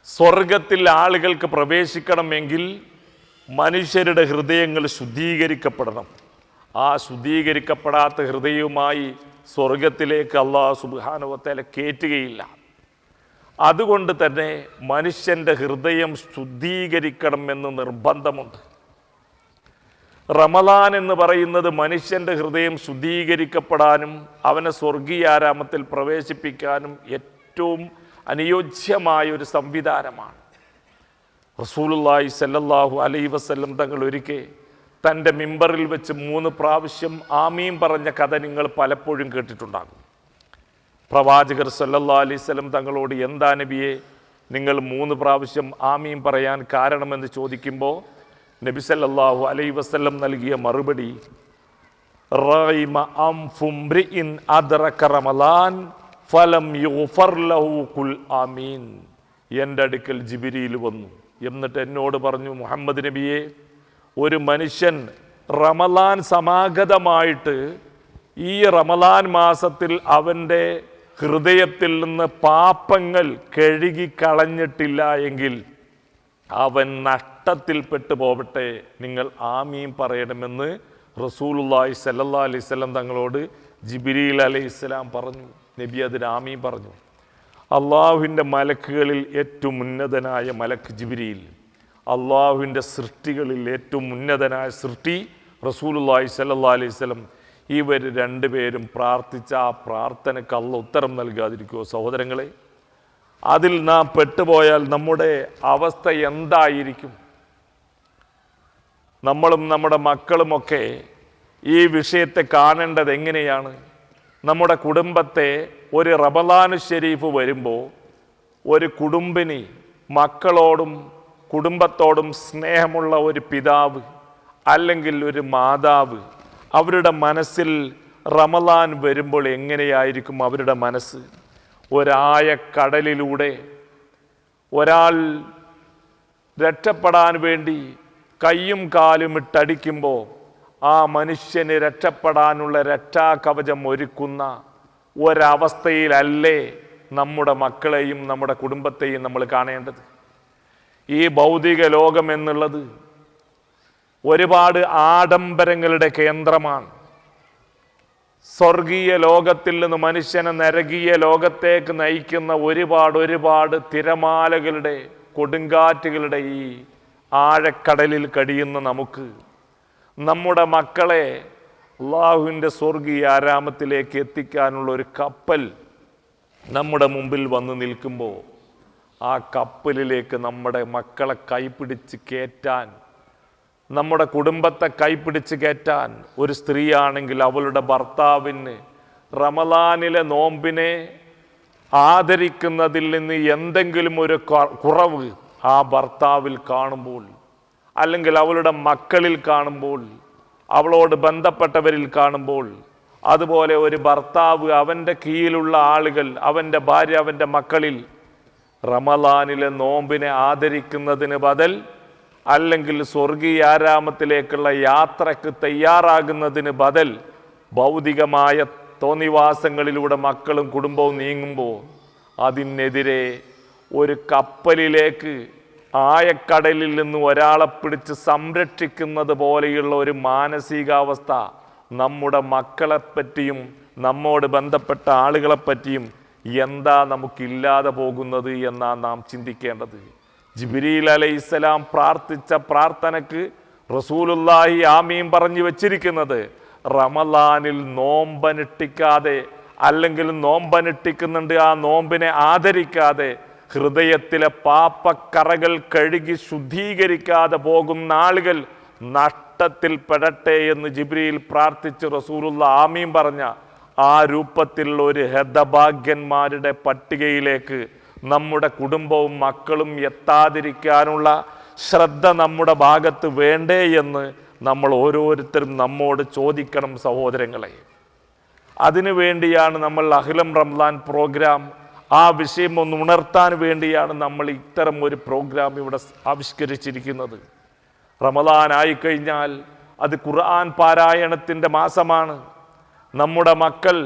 സ്വർഗത്തിൽ ആളുകൾക്ക് പ്രവേശിക്കണമെങ്കിൽ മനുഷ്യരുടെ ഹൃദയങ്ങൾ ശുദ്ധീകരിക്കപ്പെടണം. ആ ശുദ്ധീകരിക്കപ്പെടാത്ത ഹൃദയവുമായി സ്വർഗത്തിലേക്ക് അല്ലാഹു സുബ്ഹാനഹു വ തആല കയറ്റുകയില്ല. അതുകൊണ്ട് തന്നെ മനുഷ്യൻ്റെ ഹൃദയം ശുദ്ധീകരിക്കണമെന്ന് നിർബന്ധമുണ്ട്. റമളാൻ എന്ന് പറയുന്നത് മനുഷ്യൻ്റെ ഹൃദയം ശുദ്ധീകരിക്കപ്പെടാനും അവനെ സ്വർഗീയാരാമത്തിൽ പ്രവേശിപ്പിക്കാനും ഏറ്റവും അനുയോജ്യമായ ഒരു സംവിധാനമാണ്. റസൂലുള്ളാഹി സ്വല്ലല്ലാഹു അലൈഹി വസല്ലം തങ്ങൾ ഒരിക്കൽ തൻ്റെ മിമ്പറിൽ വെച്ച് 3 പ്രാവശ്യം ആമീൻ പറഞ്ഞ കഥ നിങ്ങൾ പലപ്പോഴും കേട്ടിട്ടുണ്ടാകും. പ്രവാചകർ സല്ലല്ലാഹു അലൈഹി വസല്ലം തങ്ങളോട് എന്താ നബിയെ നിങ്ങൾ 3 പ്രാവശ്യം ആമീൻ പറയാൻ കാരണമെന്ന് ചോദിക്കുമ്പോൾ നബി സല്ലല്ലാഹു അലൈഹി വസല്ലം നൽകിയ മറുപടി റൈമ അംഫുംറിഇൻ അദ്റക റമളാൻ ഫലം യുഗ്ഫർ ലഹു ഖുൽ ആമീൻ. എൻ്റെ അടുക്കൽ ജിബ്രീൽ വന്നു, എന്നിട്ട് എന്നോട് പറഞ്ഞു, മുഹമ്മദ് നബിയെ, ഒരു മനുഷ്യൻ റമളാൻ സമാഗതമായിട്ട് ഈ റമളാൻ മാസത്തിൽ അവൻ്റെ ഹൃദയത്തിൽ നിന്ന് പാപങ്ങൾ കഴുകിക്കളഞ്ഞിട്ടില്ല എങ്കിൽ അവൻ നഷ്ടത്തിൽപ്പെട്ടു പോവട്ടെ, നിങ്ങൾ ആമീൻ പറയണമെന്ന് റസൂലുള്ളാഹി സ്വല്ലല്ലാഹു അലൈഹി വസല്ലം തങ്ങളോട് ജിബ്രീൽ അലൈഹിസ്സലാം പറഞ്ഞു. നബി അതിന് ആമീൻ പറഞ്ഞു. അള്ളാഹുവിൻ്റെ മലക്കുകളിൽ ഏറ്റവും ഉന്നതനായ മലക്ക് ജിബ്രീൽ, അള്ളാഹുവിൻ്റെ സൃഷ്ടികളിൽ ഏറ്റവും ഉന്നതനായ സൃഷ്ടി റസൂലുള്ളാഹി സ്വല്ലല്ലാഹു അലൈഹി വസല്ലം, ഇവർ 2 പേരും പ്രാർത്ഥിച്ച ആ പ്രാർത്ഥനയ്ക്ക് അല്ലാഹു ഉത്തരം നൽകാതിരിക്കുമോ? സഹോദരങ്ങളെ, അതിൽ നാം പെട്ടുപോയാൽ നമ്മുടെ അവസ്ഥ എന്തായിരിക്കും? നമ്മളും നമ്മുടെ മക്കളുമൊക്കെ ഈ വിഷയത്തെ കാണേണ്ടത് എങ്ങനെയാണ്? നമ്മുടെ കുടുംബത്തെ ഒരു റമളാൻ ശരീഫ് വരുമ്പോൾ ഒരു കുടുംബിനി മക്കളോടും കുടുംബത്തോടും സ്നേഹമുള്ള ഒരു പിതാവ് അല്ലെങ്കിൽ ഒരു മാതാവ് അവരുടെ മനസ്സിൽ റമളാൻ വരുമ്പോൾ എങ്ങനെയായിരിക്കും അവരുടെ മനസ്സ്? ഒരായക്കടലിലൂടെ ഒരാൾ രക്ഷപ്പെടാൻ വേണ്ടി കയ്യും കാലും ഇട്ടടിക്കുമ്പോൾ ആ മനുഷ്യന് രക്ഷപ്പെടാനുള്ള രക്ഷാകവചം ഒരുക്കുന്ന ഒരവസ്ഥയിലല്ലേ നമ്മുടെ മക്കളെയും നമ്മുടെ കുടുംബത്തെയും നമ്മൾ കാണേണ്ടത്? ഈ ഭൗതിക ലോകം എന്നുള്ളത് ഒരുപാട് ആഡംബരങ്ങളുടെ കേന്ദ്രമാണ്. സ്വർഗീയ ലോകത്തിൽ നിന്ന് മനുഷ്യനെ നരകീയ ലോകത്തേക്ക് നയിക്കുന്ന ഒരുപാട് തിരമാലകളുടെ കൊടുങ്കാറ്റുകളുടെ ഈ ആഴക്കടലിൽ കഴിയുന്ന നമുക്ക് നമ്മുടെ മക്കളെ അള്ളാഹുവിൻ്റെ സ്വർഗീയ ആരാമത്തിലേക്ക് എത്തിക്കാനുള്ള ഒരു കപ്പൽ നമ്മുടെ മുമ്പിൽ വന്ന് നിൽക്കുമ്പോൾ ആ കപ്പലിലേക്ക് നമ്മുടെ മക്കളെ കൈപിടിച്ച് കയറ്റാൻ, നമ്മുടെ കുടുംബത്തെ കൈപിടിച്ച് കയറ്റാൻ ഒരു സ്ത്രീയാണെങ്കിൽ അവളുടെ ഭർത്താവിന് റമളാനിലെ നോമ്പിനെ ആദരിക്കുന്നതിൽ നിന്ന് എന്തെങ്കിലും ഒരു കുറവ് ആ ഭർത്താവിൽ കാണുമ്പോൾ, അല്ലെങ്കിൽ അവളുടെ മക്കളിൽ കാണുമ്പോൾ, അവളോട് ബന്ധപ്പെട്ടവരിൽ കാണുമ്പോൾ, അതുപോലെ ഒരു ഭർത്താവ് അവൻ്റെ കീഴിലുള്ള ആളുകൾ, അവൻ്റെ ഭാര്യ, അവൻ്റെ മക്കളിൽ റമളാനിലെ നോമ്പിനെ ആദരിക്കുന്നതിന് ബദൽ അല്ലെങ്കിൽ സ്വർഗീയ ആരാമത്തിലേക്കുള്ള യാത്രക്ക് തയ്യാറാകുന്നതിന് ബദൽ ഭൗതികമായ തോന്നിവാസങ്ങളിലൂടെ മക്കളും കുടുംബവും നീങ്ങുമ്പോൾ അതിനെതിരെ ഒരു കപ്പലിലേക്ക് ആയക്കടലിൽ നിന്ന് ഒരാളെ പിടിച്ച് സംരക്ഷിക്കുന്നത് പോലെയുള്ള ഒരു മാനസികാവസ്ഥ നമ്മുടെ മക്കളെപ്പറ്റിയും നമ്മോട് ബന്ധപ്പെട്ട ആളുകളെപ്പറ്റിയും എന്താ നമുക്കില്ലാതെ പോകുന്നത് എന്നാണ് നാം ചിന്തിക്കേണ്ടത്. ജിബ്രീൽ അലൈഹിസ്സലാം പ്രാർത്ഥിച്ച പ്രാർത്ഥനയ്ക്ക് റസൂലുള്ളാഹി ആമീൻ പറഞ്ഞു വെച്ചിരിക്കുന്നത് റമളാനിൽ നോമ്പനുഷ്ഠിക്കാതെ, അല്ലെങ്കിൽ നോമ്പനുഷ്ഠിക്കുന്നുണ്ട് ആ നോമ്പിനെ ആദരിക്കാതെ, ഹൃദയത്തിലെ പാപക്കറകൾ കഴുകി ശുദ്ധീകരിക്കാതെ പോകുന്ന ആളുകൾ നഷ്ടത്തിൽ പെടട്ടെ എന്ന് ജിബ്രീൽ പ്രാർത്ഥിച്ച് റസൂലുള്ള ആമീൻ പറഞ്ഞ ആ രൂപത്തിലുള്ള ഒരു ഹതഭാഗ്യന്മാരുടെ പട്ടികയിലേക്ക് നമ്മുടെ കുടുംബവും മക്കളും എത്താതിരിക്കാനുള്ള ശ്രദ്ധ നമ്മുടെ ഭാഗത്ത് വേണ്ടേ എന്ന് നമ്മൾ ഓരോരുത്തരും നമ്മോട് ചോദിക്കണം സഹോദരങ്ങളെ. അതിനു വേണ്ടിയാണ് നമ്മൾ അഹ്ലം റംളാൻ പ്രോഗ്രാം, ആ വിഷയം ഒന്ന് ഉണർത്താൻ വേണ്ടിയാണ് നമ്മൾ ഇത്തരം ഒരു പ്രോഗ്രാം ഇവിടെ ആവിഷ്കരിച്ചിരിക്കുന്നത്. റമളാൻ ആയിക്കഴിഞ്ഞാൽ അത് ഖുർആൻ പാരായണത്തിൻ്റെ മാസമാണ്. നമ്മുടെ മക്കൾ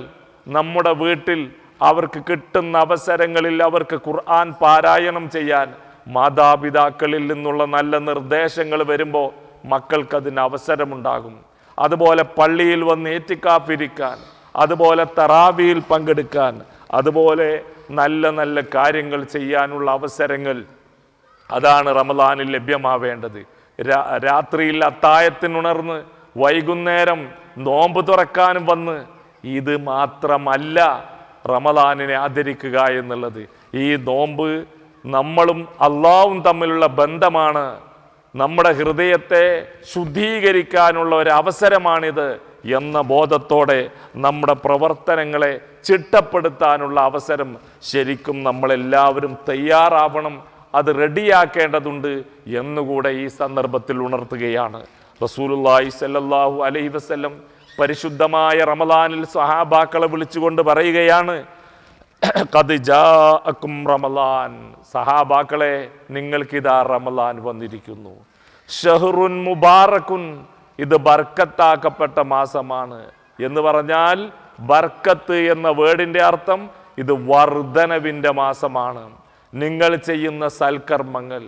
നമ്മുടെ വീട്ടിൽ അവർക്ക് കിട്ടുന്ന അവസരങ്ങളിൽ അവർക്ക് ഖുർആൻ പാരായണം ചെയ്യാൻ മാതാപിതാക്കളിൽ നിന്നുള്ള നല്ല നിർദ്ദേശങ്ങൾ വരുമ്പോൾ മക്കൾക്കതിന് അവസരമുണ്ടാകും. അതുപോലെ പള്ളിയിൽ വന്ന് ഇത്തിക്കാഫിരിക്കാൻ, അതുപോലെ തറാവിയിൽ പങ്കെടുക്കാൻ, അതുപോലെ നല്ല നല്ല കാര്യങ്ങൾ ചെയ്യാനുള്ള അവസരങ്ങൾ അതാണ് റമദാനിൽ ലഭ്യമാവേണ്ടത്. രാത്രിയിൽ അത്തായത്തിനുണർന്ന് വൈകുന്നേരം നോമ്പ് തുറക്കാനും വന്ന്, ഇത് മാത്രമല്ല റമദാനിനെ ആദരിക്കുക എന്നുള്ളത്. ഈ നോമ്പ് നമ്മളും അള്ളാഹും തമ്മിലുള്ള ബന്ധമാണ്. നമ്മുടെ ഹൃദയത്തെ ശുദ്ധീകരിക്കാനുള്ള ഒരു അവസരമാണിത് എന്ന ബോധത്തോടെ നമ്മുടെ പ്രവർത്തനങ്ങളെ ചിട്ടപ്പെടുത്താനുള്ള അവസരം ശരിക്കും നമ്മളെല്ലാവരും തയ്യാറാവണം, അത് റെഡിയാക്കേണ്ടതുണ്ട് എന്നുകൂടെ ഈ സന്ദർഭത്തിൽ ഉണർത്തുകയാണ്. റസൂലുള്ളാഹി സ്വല്ലല്ലാഹു അലൈഹി വസല്ലം പരിശുദ്ധമായ റമദാനിൽ സഹാബാക്കളെ വിളിച്ചുകൊണ്ട് പറയുകയാണ്, ഖദ് ജാഅക്കും റമളാൻ, സഹാബാക്കളെ നിങ്ങൾക്കിതാ റമളാൻ വന്നിരിക്കുന്നു. ഷഹ്റുൻ മുബാറക്കുൻ, ഇത് ബർക്കത്താക്കപ്പെട്ട മാസമാണ് എന്ന് പറഞ്ഞാൽ ബർക്കത്ത് എന്ന വേർഡിന്റെ അർത്ഥം ഇത് വർധനവിൻ്റെ മാസമാണ്. നിങ്ങൾ ചെയ്യുന്ന സൽക്കർമ്മങ്ങൾ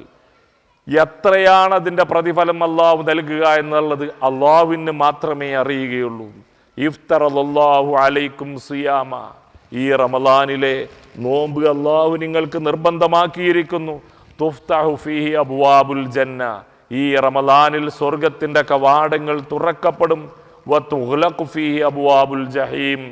എത്രയാണ് അതിൻ്റെ പ്രതിഫലം അള്ളാഹു നൽകുക എന്നുള്ളത് അള്ളാഹുവിന് മാത്രമേ അറിയുകയുള്ളൂ. ഇഫ്തറല്ലാഹു അലൈക്കും സിയാമ, ഈ റമളാനിലെ നോമ്പ് അള്ളാഹു നിങ്ങൾക്ക് നിർബന്ധമാക്കിയിരിക്കുന്നു. തുഫ്തഹു ഫീഹി അബ്വാബുൽ ജന്ന, ഈ റമളാനിൽ സ്വർഗത്തിൻ്റെ കവാടങ്ങൾ തുറക്കപ്പെടും. വതുഗ്ലഖു ഫീഹി അബ്വാബുൽ ജഹീം,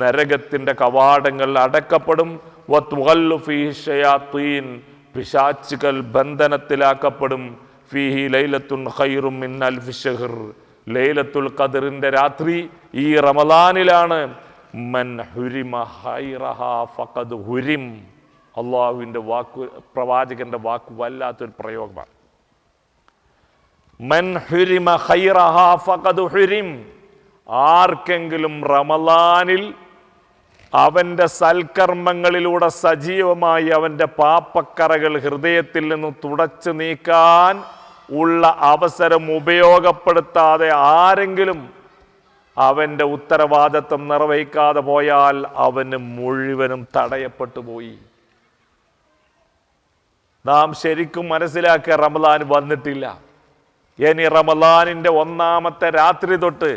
നരകത്തിൻ്റെ കവാടങ്ങൾ അടക്കപ്പെടും. വതുഗല്ലു ഫീഹി ശയാത്തീൻ, പിശാചുകൾ ബന്ധനത്തിലാക്കപ്പെടും. ഫീഹി ലൈലത്തുൻ ഖൈറും മിൻ അൽഫി ശഹ്ർ, ലൈലത്തുൽ ഖദ്റിന്റെ രാത്രി ഈ റമളാനിലാണ്. മൻ ഹുരിമ ഖൈറഹാ ഫഖദ് ഹുരിം, അള്ളാഹുവിൻ്റെ വാക്ക്, പ്രവാചകന്റെ വാക്ക് വല്ലാത്തൊരു പ്രയോഗമാണ്. മൻ ഹുരിമ ഖൈറഹാ ഫഖദ് ഹുരിം, ആർക്കെങ്കിലും റമളാനിൽ അവൻ്റെ സൽക്കർമ്മങ്ങളിലൂടെ സജീവമായി അവൻ്റെ പാപക്കറകൾ ഹൃദയത്തിൽ നിന്ന് തുടച്ചു നീക്കാൻ ഉള്ള അവസരം ഉപയോഗപ്പെടുത്താതെ ആരെങ്കിലും അവൻ്റെ ഉത്തരവാദിത്വം നിർവഹിക്കാതെ പോയാൽ അവന് മുഴുവനും തടയപ്പെട്ടു പോയി. നാം ശരിക്കും മനസ്സിലാക്കിയ റമളാൻ വന്നിട്ടില്ല. ഇനി റമളാനിൻ്റെ ഒന്നാമത്തെ രാത്രി തൊട്ട്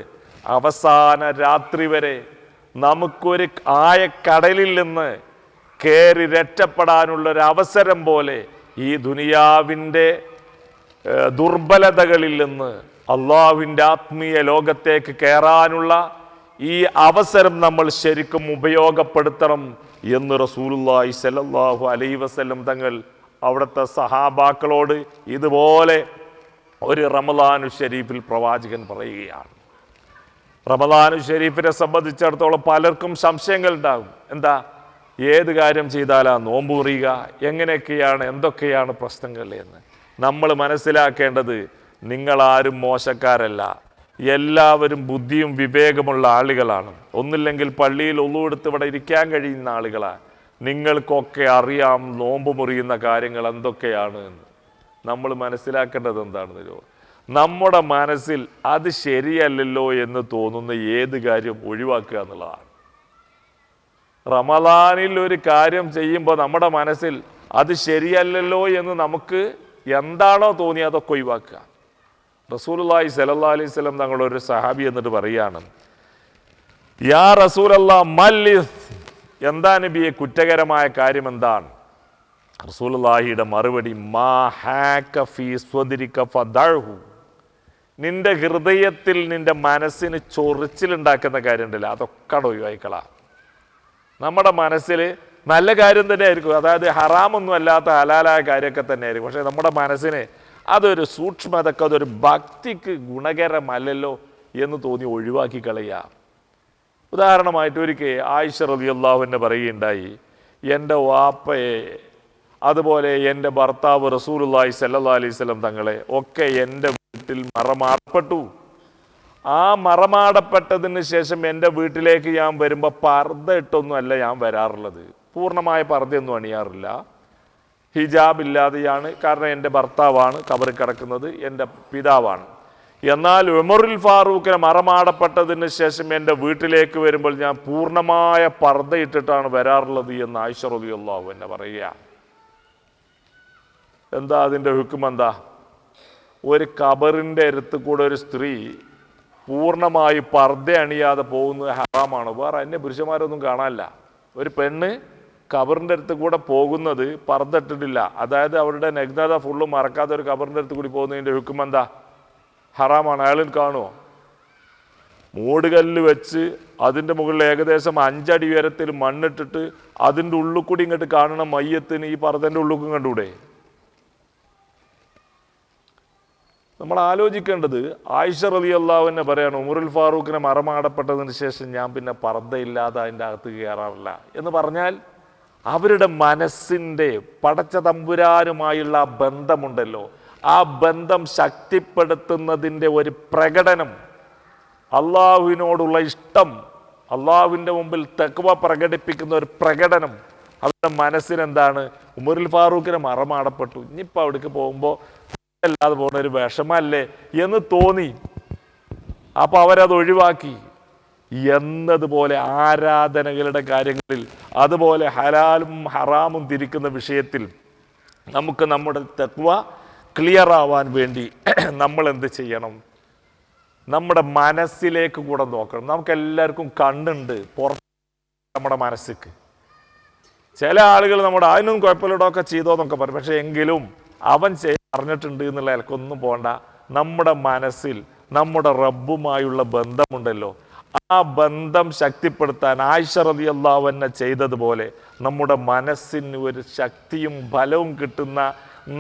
അവസാന രാത്രി വരെ നമുക്കൊരു ആയക്കടലിൽ നിന്ന് കയറി രക്ഷപ്പെടാനുള്ളൊരു അവസരം പോലെ ഈ ദുനിയാവിൻ്റെ ദുർബലതകളിൽ നിന്ന് അള്ളാഹുവിൻ്റെ ആത്മീയ ലോകത്തേക്ക് കയറാനുള്ള ഈ അവസരം നമ്മൾ ശരിക്കും ഉപയോഗപ്പെടുത്തണം എന്ന് റസൂലുള്ളാഹി സ്വല്ലല്ലാഹു അലൈഹി വസല്ലം തങ്ങൾ അവിടുത്തെ സഹാബാക്കളോട് ഇതുപോലെ ഒരു റമളാനു ഷരീഫിൽ പ്രവാചകൻ പറയുകയാണ്. റമളാനു ഷരീഫിനെ സംബന്ധിച്ചിടത്തോളം പലർക്കും സംശയങ്ങൾ ഉണ്ടാകും. എന്താ, ഏത് കാര്യം ചെയ്താലാ നോമ്പ് മുറിയുക, എങ്ങനെയൊക്കെയാണ്, എന്തൊക്കെയാണ് പ്രശ്നങ്ങൾ എന്ന്. നമ്മൾ മനസ്സിലാക്കേണ്ടത്, നിങ്ങളാരും മോശക്കാരല്ല, എല്ലാവരും ബുദ്ധിയും വിവേകമുള്ള ആളുകളാണ്. ഒന്നില്ലെങ്കിൽ പള്ളിയിൽ ഒളുവെടുത്ത് ഇവിടെ ഇരിക്കാൻ കഴിയുന്ന ആളുകളാണ്. നിങ്ങൾക്കൊക്കെ അറിയാം നോമ്പ് മുറിയുന്ന കാര്യങ്ങൾ എന്തൊക്കെയാണ് എന്ന്. നമ്മൾ മനസ്സിലാക്കേണ്ടത് എന്താണെന്നല്ലോ, നമ്മുടെ മനസ്സിൽ അത് ശരിയല്ലല്ലോ എന്ന് തോന്നുന്ന ഏത് കാര്യം ഒഴിവാക്കുക എന്നുള്ളതാണ്. റമളാനിൽ ഒരു കാര്യം ചെയ്യുമ്പോൾ നമ്മുടെ മനസ്സിൽ അത് ശരിയല്ലല്ലോ എന്ന് നമുക്ക് എന്താണോ തോന്നി അതൊക്കെ ഒഴിവാക്കുക. റസൂലുള്ളാഹി സ്വല്ലല്ലാഹു അലൈഹി വസല്ലം തങ്ങളൊരു സഹാബി എന്നിട്ട് പറയുകയാണ്, യാ റസൂലല്ലാഹ് മല്ലിസ്, എന്താ നബിയെ കുറ്റകരമായ കാര്യം എന്താണ്? റസൂലുള്ളാഹിയുടെ മറുപടി, മാ ഹാക ഫീ സ്വദ്രിക ഫദഅഹു, നിന്റെ ഹൃദയത്തിൽ നിന്റെ മനസ്സിന് ചൊറിച്ചിലുണ്ടാക്കുന്ന കാര്യം ഉണ്ടല്ലോ, അതൊക്കെ ഒഴിവായിക്കളാം. നമ്മുടെ മനസ്സിൽ നല്ല കാര്യം തന്നെ ആയിരിക്കും, അതായത് ഹറാമൊന്നും അല്ലാത്ത ഹലാലായ കാര്യമൊക്കെ തന്നെ ആയിരിക്കും. പക്ഷേ നമ്മുടെ മനസ്സിന് അതൊരു സൂക്ഷ്മതക്ക്, അതൊരു ഭക്തിക്ക് ഗുണകരമല്ലല്ലോ എന്ന് തോന്നി ഒഴിവാക്കി കളയുക. ഉദാഹരണമായിട്ട് ഒരിക്കൽ ആയിഷ റളിയല്ലാഹു അൻഹ പറയുകയുണ്ടായി, എൻ്റെ വാപ്പയെ അതുപോലെ എൻ്റെ ഭർത്താവ് റസൂലുള്ളാഹി സ്വല്ലല്ലാഹു അലൈഹി വസല്ലം തങ്ങളെ ഒക്കെ എൻ്റെ വീട്ടിൽ മറമാടപ്പെട്ടു. ആ മറമാടപ്പെട്ടതിന് ശേഷം എൻ്റെ വീട്ടിലേക്ക് ഞാൻ വരുമ്പോൾ പർദ്ദ ഇട്ടൊന്നും അല്ല ഞാൻ വരാറുള്ളത്, പൂർണ്ണമായ പർദ്ദയൊന്നും അണിയാറില്ല, ഹിജാബ് ഇല്ലാതെയാണ്. കാരണം എൻ്റെ ഭർത്താവാണ് കബറിൽ കിടക്കുന്നത്, എൻ്റെ പിതാവാണ്. എന്നാൽ ഉമറുൽ ഫാറൂഖിനെ മറമാടപ്പെട്ടതിന് ശേഷം എൻ്റെ വീട്ടിലേക്ക് വരുമ്പോൾ ഞാൻ പൂർണ്ണമായ പർദ്ദ ഇട്ടിട്ടാണ് വരാറുള്ളത് എന്ന് ആയിഷ റളിയല്ലാഹു അൻഹ പറയുക. എന്താ അതിൻ്റെ ഹുക്കം? എന്താ, ഒരു കബറിൻ്റെ അടുത്ത് കൂടെ ഒരു സ്ത്രീ പൂർണ്ണമായി പർദ്ദ അണിയാതെ പോകുന്നത് ഹറാമാണ്. വേറെ അന്യ പുരുഷന്മാരൊന്നും കാണാനില്ല. ഒരു പെണ്ണ് കബറിൻ്റെ അടുത്ത് കൂടെ പോകുന്നത് പർദ്ദ ഇട്ടിട്ടില്ല, അതായത് അവരുടെ നഗ്നത ഫുള്ള് മറക്കാതെ ഒരു കബറിൻ്റെ അടുത്ത് കൂടി പോകുന്നതിൻ്റെ ഹുക്കം എന്താ? ഹറാമാണ്. അയാളിൽ കാണുമോ? മൂടുകല്ല് വെച്ച് അതിൻ്റെ മുകളിൽ ഏകദേശം 5 അടി ഉയരത്തിൽ മണ്ണിട്ടിട്ട് അതിൻ്റെ ഉള്ളിൽ കൂടി ഇങ്ങോട്ട് കാണണ മയ്യത്തിന് ഈ പർദ്ദൻ്റെ ഉള്ളിലും കണ്ടൂടെ? നമ്മൾ ആലോചിക്കേണ്ടത്, ആയിഷ റളിയല്ലാഹു അൻഹ പറയാണ്, ഉമറുൽ ഫാറൂഖിനെ മറമാടപ്പെട്ടതിന് ശേഷം ഞാൻ പിന്നെ പർദ്ദയില്ലാതെ അതിൻ്റെ അകത്ത് കയറാറില്ല എന്ന് പറഞ്ഞാൽ അവരുടെ മനസ്സിൻ്റെ പടച്ച തമ്പുരാനുമായുള്ള ആ ബന്ധമുണ്ടല്ലോ, ആ ബന്ധം ശക്തിപ്പെടുത്തുന്നതിൻ്റെ ഒരു പ്രകടനം, അള്ളാഹുവിനോടുള്ള ഇഷ്ടം, അള്ളാഹുവിൻ്റെ മുമ്പിൽ തഖ്വ പ്രകടിപ്പിക്കുന്ന ഒരു പ്രകടനം അവരുടെ മനസ്സിനെന്താണ്? ഉമറുൽ ഫാറൂഖിനെ മറമാടപ്പെട്ടു, ഇനിയിപ്പോൾ അവിടേക്ക് പോകുമ്പോൾ അല്ലാതെ പോകുന്ന ഒരു വിഷമല്ലേ എന്ന് തോന്നി. അപ്പോൾ അവരത് ഒഴിവാക്കി എന്നതുപോലെ ആരാധനകളുടെ കാര്യങ്ങളിൽ, അതുപോലെ ഹലാലും ഹറാമും തിരിക്കുന്ന വിഷയത്തിൽ നമുക്ക് നമ്മുടെ തഖ്വ ക്ലിയർ ആവാൻ വേണ്ടി നമ്മൾ എന്ത് ചെയ്യണം? നമ്മുടെ മനസ്സിലേക്ക് കൂടെ നോക്കണം. നമുക്കെല്ലാവർക്കും കണ്ണുണ്ട് പുറത്ത് നമ്മുടെ മനസ്സിക്ക്. ചില ആളുകൾ നമ്മുടെ അതിനൊന്നും കുഴപ്പമില്ലടൊക്കെ ചെയ്തോന്നൊക്കെ പറയും, പക്ഷെ എങ്കിലും അവൻ അറിഞ്ഞിട്ടുണ്ട് എന്നുള്ള ഇലക്കൊന്നും പോകണ്ട. നമ്മുടെ മനസ്സിൽ നമ്മുടെ റബ്ബുമായുള്ള ബന്ധമുണ്ടല്ലോ, ആ ബന്ധം ശക്തിപ്പെടുത്താൻ ആയിഷ റളിയല്ലാഹു അൻഹ ചെയ്തതുപോലെ നമ്മുടെ മനസ്സിന് ഒരു ശക്തിയും ബലവും കിട്ടുന്ന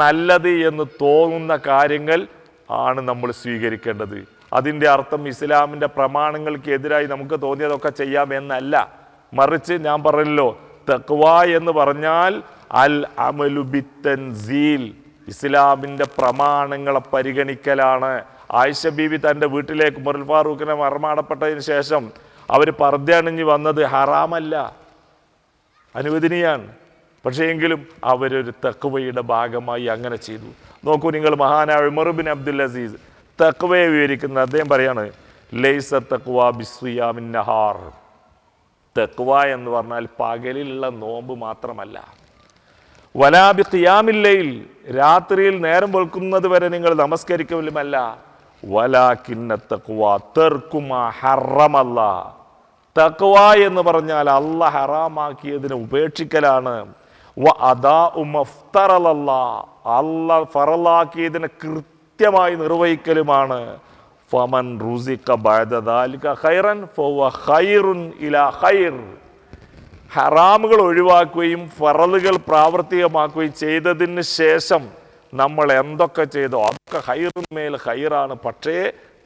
നല്ലത് എന്ന് തോന്നുന്ന കാര്യങ്ങൾ ആണ് നമ്മൾ സ്വീകരിക്കേണ്ടത്. അതിൻ്റെ അർത്ഥം ഇസ്ലാമിൻ്റെ പ്രമാണങ്ങൾക്ക് എതിരായി നമുക്ക് തോന്നിയതൊക്കെ ചെയ്യാം എന്നല്ല, മറിച്ച് ഞാൻ പറഞ്ഞല്ലോ, തഖ്വ എന്ന് പറഞ്ഞാൽ അൽ അമലു ബിത്തൻസീൽ, ഇസ്ലാമിൻ്റെ പ്രമാണങ്ങളെ പരിഗണിക്കലാണ്. ആയിഷ ബീവി തൻ്റെ വീട്ടിലേക്ക് ഉമറുൽ ഫാറൂഖിനെ മറമാടപ്പെട്ടതിന് ശേഷം അവർ പർദ്ദ അണിഞ്ഞ് വന്നത് ഹറാമല്ല, അനുവദനീയാണ്. പക്ഷേ എങ്കിലും അവരൊരു തഖ്വയുടെ ഭാഗമായി അങ്ങനെ ചെയ്തു. നോക്കൂ നിങ്ങൾ, മഹാനായ ഉമർ ബിൻ അബ്ദുൽ അസീസ് തഖ്വയെ വിവരിക്കുന്നത് അദ്ദേഹം പറയാണ്, ലൈസ തഖ്വ ബിസ്വിയാമിൻ നഹാർ, തഖ്വ എന്ന് പറഞ്ഞാൽ പകലിലുള്ള നോമ്പ് മാത്രമല്ല, വലാ ബി ഖിയാമിൽ ലൈൽ, രാത്രിയിൽ നേരം വെളുക്കുന്നത് വരെ നിങ്ങൾ നമസ്കരിക്കലുമല്ല, വലാകിന്ന തഖ്വ തർക്കു മാ ഹറമല്ലാഹ്, തഖ്വ എന്ന് പറഞ്ഞാൽ അല്ലാഹ് ഹറാമാക്കിയതിനെ ഉപേക്ഷിക്കലാണ്, വ അദാഉ മഫ്തറലല്ലാഹ്, അല്ലാഹ് ഫറലാക്കിയതിനെ കൃത്യമായി നിർവഹിക്കലുമാണ്. ഫമൻ റുസിഖ ബഅദ ദാലിക ഖൈറൻ ഫഹുവ ഖൈറുൻ ഇലാ ഖൈർ, ഹറാമുകൾ ഒഴിവാക്കുകയും ഫറലുകൾ പ്രാവർത്തികമാക്കുകയും ചെയ്തതിന് ശേഷം നമ്മൾ എന്തൊക്കെ ചെയ്തോ അതൊക്കെ ഖൈറിൻ മേൽ ഖൈറാണ്. പക്ഷേ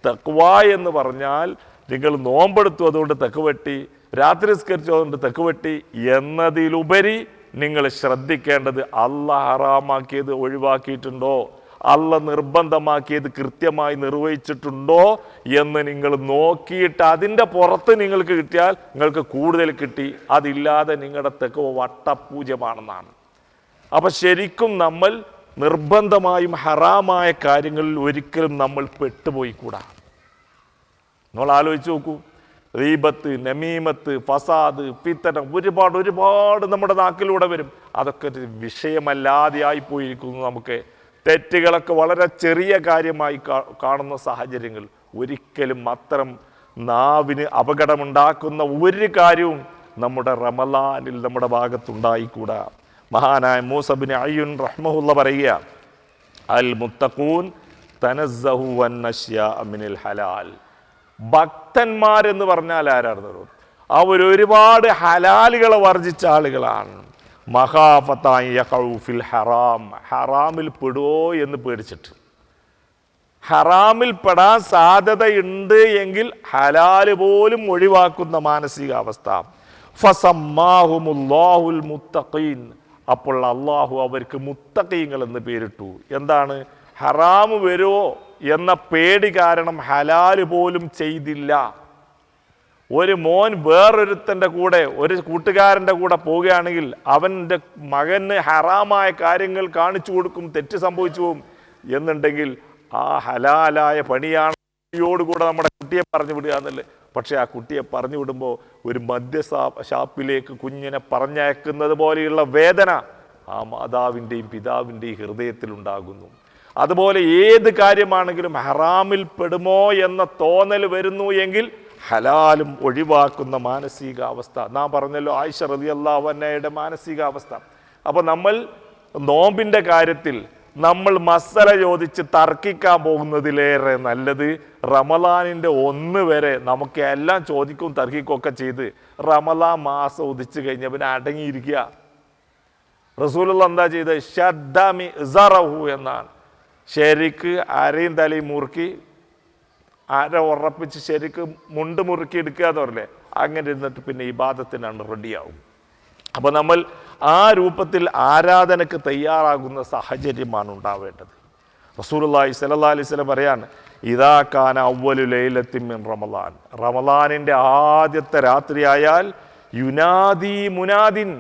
തഖ്വ എന്ന് പറഞ്ഞാൽ നിങ്ങൾ നോമ്പെടുത്തു അതുകൊണ്ട് തെക്ക് വെട്ടി, രാത്രി സ്കരിച്ചു അതുകൊണ്ട് തെക്ക് വെട്ടി എന്നതിലുപരി നിങ്ങൾ ശ്രദ്ധിക്കേണ്ടത് അല്ലാഹ് ഹറാമാക്കിയത് ഒഴിവാക്കിയിട്ടുണ്ടോ, അല്ലാഹ് നിർബന്ധമാക്കിയത് കൃത്യമായി നിർവഹിച്ചിട്ടുണ്ടോ എന്ന് നിങ്ങൾ നോക്കിയിട്ട് അതിൻ്റെ പുറത്ത് നിങ്ങൾക്ക് കിട്ടിയാൽ നിങ്ങൾക്ക് കൂടുതൽ കിട്ടി, അതില്ലാതെ നിങ്ങളുടെ തെക്ക് വട്ടപൂജ്യമാണെന്നാണ്. അപ്പം ശരിക്കും നമ്മൾ നിർബന്ധമായും ഹറാമായ കാര്യങ്ങളിൽ ഒരിക്കലും നമ്മൾ പെട്ടുപോയിക്കൂടാ. നമ്മൾ ആലോചിച്ച് നോക്കൂ, റീബത്ത്, നമീമത്ത്, ഫസാദ്, ഫിത്തന, ഒരുപാട് നമ്മുടെ നാക്കിലൂടെ വരും. അതൊക്കെ ഒരു വിഷയമല്ലാതെ ആയിപ്പോയിരിക്കുന്നു. നമുക്ക് തെറ്റുകളൊക്കെ വളരെ ചെറിയ കാര്യമായി കാണുന്ന സാഹചര്യങ്ങൾ, ഒരിക്കലും അത്തരം നാവിന് അപകടമുണ്ടാക്കുന്ന ഒരു കാര്യവും നമ്മുടെ റമളാനിൽ നമ്മുടെ ഭാഗത്തുണ്ടായിക്കൂടാ. മഹാനായ മൂസ ബിൻ അയ്യുൻ റഹ്മഹുള്ള പറയുക, അൽ മുത്തഖൂൻ തനസ്സഹു വൻ അശ്യാ മിനൽ ഹലാൽ, ഭക്തന്മാരെന്ന് പറഞ്ഞാൽ ആരാണെന്നോ അവരൊരുപാട് ഹലാലുകളെ വർജിച്ച ആളുകളാണ്. മഹാഫത്തായ ഫിൽ ഹറാം, ഹറാമിൽ പെടുവോ എന്ന് പേടിച്ചിട്ട്, ഹറാമിൽ പെടാൻ സാധ്യതയുണ്ട് എങ്കിൽ ഹലാല് പോലും ഒഴിവാക്കുന്ന മാനസികാവസ്ഥ. ഫസമ്മാഹുമുല്ലാഹുൽ മുത്തഖീൻ, അപ്പോൾ അള്ളാഹു അവർക്ക് മുത്തഖീങ്ങൾ എന്ന് പേരിട്ടു. എന്താണ്? ഹറാമ് വരുമോ എന്ന പേടി കാരണം ഹലാല് പോലും ചെയ്തില്ല. ഒരു മോൻ വേറൊരുത്തൻ്റെ കൂടെ, ഒരു കൂട്ടുകാരൻ്റെ കൂടെ പോവുകയാണെങ്കിൽ അവൻ്റെ മകന് ഹറാമായ കാര്യങ്ങൾ കാണിച്ചു കൊടുക്കും, തെറ്റ് സംഭവിച്ചു പോകും എന്നുണ്ടെങ്കിൽ ആ ഹലാലായ പണിയാണ് യോടുകൂടെ നമ്മുടെ കുട്ടിയെ പറഞ്ഞു വിടുക എന്നല്ലേ. പക്ഷേ ആ കുട്ടിയെ പറഞ്ഞു വിടുമ്പോൾ ഒരു ഷാപ്പിലേക്ക് കുഞ്ഞിനെ പറഞ്ഞയക്കുന്നത് പോലെയുള്ള വേദന ആ മാതാവിൻ്റെയും പിതാവിൻ്റെയും ഹൃദയത്തിലുണ്ടാകുന്നു. അതുപോലെ ഏത് കാര്യമാണെങ്കിലും ഹറാമിൽ പെടുമോ എന്ന തോന്നൽ വരുന്നു എങ്കിൽ ഹലാലും ഒഴിവാക്കുന്ന മാനസികാവസ്ഥ. നാം പറഞ്ഞല്ലോ ആയിഷ റളിയല്ലാഹു അൻഹയുടെ മാനസികാവസ്ഥ. അപ്പോൾ നമ്മൾ നോമ്പിൻ്റെ കാര്യത്തിൽ നമ്മൾ മസല ചോദിച്ച് തർക്കിക്കാൻ പോകുന്നതിലേറെ നല്ലത് റമളാനിൻ്റെ 1 വരെ നമുക്ക് എല്ലാം ചോദിക്കും തർക്കിക്കുകയൊക്കെ ചെയ്ത് റമളാൻ മാസം ഉദിച്ചു കഴിഞ്ഞ പിന്നെ അടങ്ങിയിരിക്കുക. റസൂലുള്ള എന്താ ചെയ്തത്? ഷദ്ദമി ഇസറഹു എന്നാണ്. ശരിക്ക് അരയും തലയും മുറുക്കി അര ഉറപ്പിച്ച് ശരിക്ക് മുണ്ട് മുറുക്കി എടുക്കുക എന്ന് പറയില്ലേ, അങ്ങനെ ഇരുന്നിട്ട് പിന്നെ ഇബാദത്തിനാണ് റെഡിയാവും. അപ്പോൾ നമ്മൾ ആ രൂപത്തിൽ ആരാധനക്ക് തയ്യാറാകുന്ന സാഹചര്യമാണ് ഉണ്ടാവേണ്ടത്. റസൂലുള്ളാഹി സ്വല്ലല്ലാഹു അലൈഹി വസല്ലം പറയാണ്, ഇദാ കാന അവ്വലു ലൈലത്തിൻ മിൻ റമളാൻ, റമളാനിൻ്റെ ആദ്യത്തെ രാത്രിയായാൽ യുനാദി മുനാദിൻ,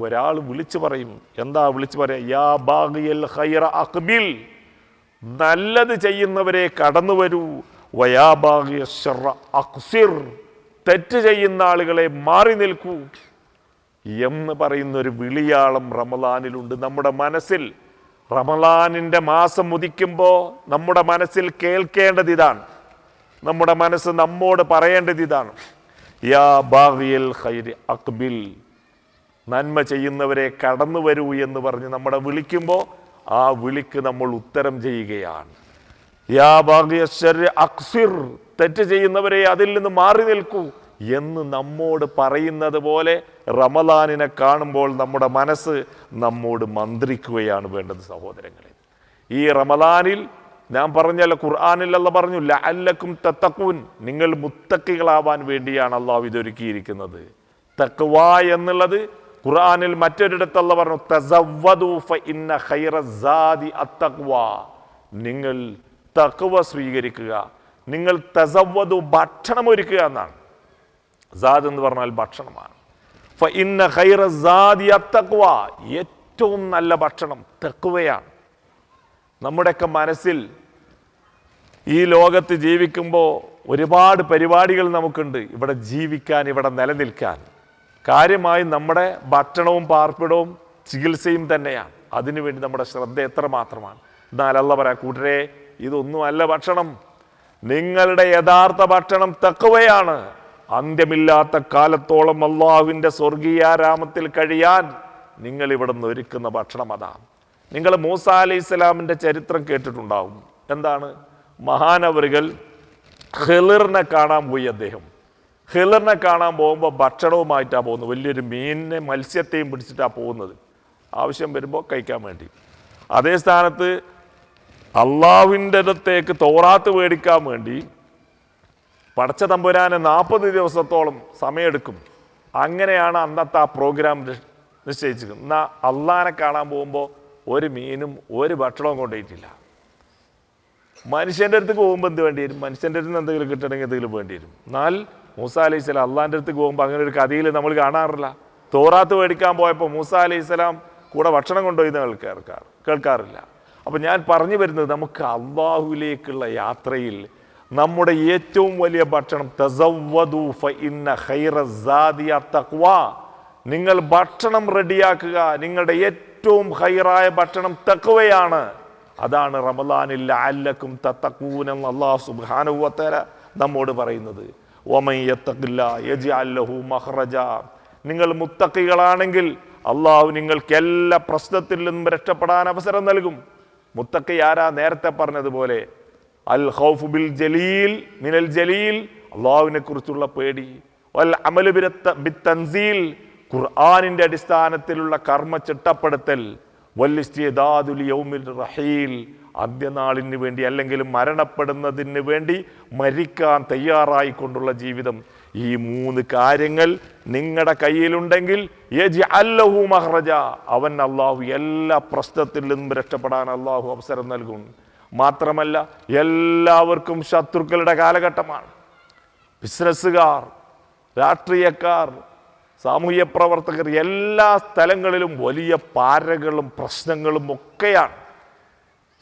ഒരാൾ വിളിച്ചു പറയും. എന്താ വിളിച്ചു പറയാ? യാ ബാഗിയൽ ഖൈറ അഖ്ബിൽ, നല്ലത് ചെയ്യുന്നവരെ കടന്നു വരൂ. വയാ ബാഗിയ ശർറ അഖ്സിർ, തെറ്റ് ചെയ്യുന്ന ആളുകളെ മാറി നിൽക്കൂ എന്ന് പറയുന്നൊരു വിളിയാളം റമളാനിലുണ്ട്. നമ്മുടെ മനസ്സിൽ റമളാനിൻ്റെ മാസം ഉദിക്കുമ്പോൾ നമ്മുടെ മനസ്സിൽ കേൾക്കേണ്ടത് ഇതാണ്, നമ്മുടെ മനസ്സ് നമ്മോട് പറയേണ്ടത് ഇതാണ്, യാ ബാഗിയൽ ഖൈരി അഖ്ബിൽ, നന്മ ചെയ്യുന്നവരെ കടന്നു വരൂ എന്ന് പറഞ്ഞ് നമ്മളെ വിളിക്കുമ്പോൾ ആ വിളിക്ക് നമ്മൾ ഉത്തരം ചെയ്യുകയാണ്. യാ ബാഗിയ ശർരി അഖ്സിർ, തെറ്റ് ചെയ്യുന്നവരെ അതിൽ നിന്ന് മാറി നിൽക്കൂ എന്ന് നമ്മോട് പറയുന്നത് പോലെ റമളാനിനെ കാണുമ്പോൾ നമ്മുടെ മനസ്സ് നമ്മോട് മന്ത്രിക്കുകയാണ് വേണ്ടത് സഹോദരങ്ങളെ. ഈ റമളാനിൽ ഞാൻ പറഞ്ഞല്ലോ, ഖുർആനിൽ അല്ലാഹ് പറഞ്ഞു ലഅല്ലക്കും തത്തഖൂൻ, നിങ്ങൾ മുത്തഖികളാവാൻ വേണ്ടിയാണ് അള്ളാഹു ഇതൊരുക്കിയിരിക്കുന്നത്. തഖ്വ എന്നുള്ളത് ഖുർആനിൽ മറ്റൊരിടത്ത് അല്ലാഹ് പറഞ്ഞു തസവ്വദു ഫഇന്ന ഖൈറ സാദി അത്തഖ്വ, നിങ്ങൾ തഖ്വ സ്വീകരിക്കുക, നിങ്ങൾ തസവ്വദു ഭക്ഷണം ഒരുക്കുക എന്നാണ്. സാദ് എന്ന് പറഞ്ഞാൽ ഭക്ഷണമാണ്. ഫഇന്ന ഖൈറ സാദി അത്തഖ്വ, ഏറ്റവും നല്ല ഭക്ഷണം തഖ്വയാണ്. നമ്മുടെയൊക്കെ മനസ്സിൽ ഈ ലോകത്ത് ജീവിക്കുമ്പോൾ ഒരുപാട് പരിപാടികൾ നമുക്കുണ്ട്, ഇവിടെ ജീവിക്കാൻ, ഇവിടെ നിലനിൽക്കാൻ. കാര്യമായി നമ്മുടെ ഭക്ഷണവും പാർപ്പിടവും ചികിത്സയും തന്നെയാണ്. അതിനുവേണ്ടി നമ്മുടെ ശ്രദ്ധ എത്രമാത്രമാണ്. എന്നാൽ അല്ലാഹ് പറയാ, കൂട്ടരെ ഇതൊന്നും അല്ല ഭക്ഷണം, നിങ്ങളുടെ യഥാർത്ഥ ഭക്ഷണം തഖ്വയാണ്. അന്ത്യമില്ലാത്ത കാലത്തോളം അള്ളാഹുവിൻ്റെ സ്വർഗീയാരാമത്തിൽ കഴിയാൻ നിങ്ങൾ ഇവിടെ നിന്ന് ഒരുക്കുന്ന ഭക്ഷണം അതാണ്. നിങ്ങൾ മൂസാ അലൈഹി സ്വലാമിൻ്റെ ചരിത്രം കേട്ടിട്ടുണ്ടാവും. എന്താണ്? മഹാനവറുകൾ ഖിളിറിനെ കാണാൻ പോയി. അദ്ദേഹം ഖിളിറിനെ കാണാൻ പോകുമ്പോൾ ഭക്ഷണവുമായിട്ടാണ് പോകുന്നത്. വലിയൊരു മീനിനെ, മത്സ്യത്തെയും പിടിച്ചിട്ടാണ് പോകുന്നത്, ആവശ്യം വരുമ്പോൾ കഴിക്കാൻ വേണ്ടി. അതേ സ്ഥാനത്ത് അള്ളാഹുവിൻ്റെ അടുത്തേക്ക് തൗറാത്ത് മേടിക്കാൻ വേണ്ടി പടച്ച തമ്പുരാനെ 40 ദിവസത്തോളം സമയമെടുക്കും. അങ്ങനെയാണ് അന്നത്തെ ആ പ്രോഗ്രാം നിശ്ചയിച്ചത്. എന്നാൽ അള്ളാഹിനെ കാണാൻ പോകുമ്പോൾ ഒരു മീനും ഒരു ഭക്ഷണവും കൊണ്ടുപോയിട്ടില്ല. മനുഷ്യൻ്റെ അടുത്ത് പോകുമ്പോൾ എന്ത് വേണ്ടി വരും? മനുഷ്യൻ്റെ അടുത്ത് നിന്ന് എന്തെങ്കിലും കിട്ടണമെങ്കിൽ എന്തെങ്കിലും വേണ്ടി വരും. എന്നാൽ മൂസാ അലൈഹി സ്വലാം അള്ളാഹിൻ്റെ അടുത്ത് പോകുമ്പോൾ അങ്ങനെ ഒരു കഥയിൽ നമ്മൾ കാണാറില്ല. തൗറാത്ത് മേടിക്കാൻ പോയപ്പോൾ മൂസാ അലൈഹി സ്വലാം കൂടെ ഭക്ഷണം കൊണ്ടുപോയി കേൾക്കാറില്ല. അപ്പം ഞാൻ പറഞ്ഞു വരുന്നത്, നമുക്ക് അള്ളാഹുവിലേക്കുള്ള യാത്രയിൽ നമ്മുടെ ഏറ്റവും വലിയ ഭക്ഷണം തസവ്വദു ഫഇന്ന ഖൈറ സാദി അത്തഖ്വ, നിങ്ങൾ ഭക്ഷണം റെഡിയാക്കുക, നിങ്ങളുടെ ഏറ്റവും ഖൈറായ ഭക്ഷണം തഖ്വയാണ്. അതാണ് റമളാനിൽ ലഅല്ലക്കും തത്തഖൂൻ എന്ന് അല്ലാഹു സുബ്ഹാനഹു വ തആല നമ്മോട് പറയുന്നത്. വമൻ യത്തഖില്ലാഹ യജ്അൽ ലഹു മഖ്റജ, നിങ്ങൾ മുത്തഖികളാണെങ്കിൽ അള്ളാഹു നിങ്ങൾക്ക് എല്ലാ പ്രശ്നത്തിൽ നിന്നും രക്ഷപ്പെടാൻ അവസരം നൽകും. മുത്തഖി ആരാ? നേരത്തെ പറഞ്ഞതുപോലെ അൽ ഖൗഫു ബിൽ ജലീൽ മിനൽ ജലീൽ, അള്ളാഹുവിനെ കുറിച്ചുള്ള പേടി. വൽ അമലു ബിത്തൻസീൽ, ഖുർആനിൻ്റെ അടിസ്ഥാനത്തിലുള്ള കർമ്മ ചിട്ടപ്പെടുത്തൽ. വൽ ഇസ്തിദാദു ലിയൗമിർ റഹീൽ, അന്ത്യനാളിന് വേണ്ടി അല്ലെങ്കിൽ മരണപ്പെടുന്നതിന് വേണ്ടി മരിക്കാൻ തയ്യാറായിക്കൊണ്ടുള്ള ജീവിതം. ഈ 3 കാര്യങ്ങൾ നിങ്ങളുടെ കയ്യിലുണ്ടെങ്കിൽ യജ്അൽ ലഹു മഖ്റജ, അവൻ അള്ളാഹു എല്ലാ പ്രശ്നത്തിൽ നിന്നും രക്ഷപ്പെടാൻ അള്ളാഹു അവസരം നൽകും. മാത്രമല്ല, എല്ലാവർക്കും ശത്രുക്കളുടെ കാലഘട്ടമാണ്. ബിസിനസ്സുകാർ, രാഷ്ട്രീയക്കാർ, സാമൂഹ്യ പ്രവർത്തകർ, എല്ലാ സ്ഥലങ്ങളിലും വലിയ പാരകളും പ്രശ്നങ്ങളും ഒക്കെയാണ്.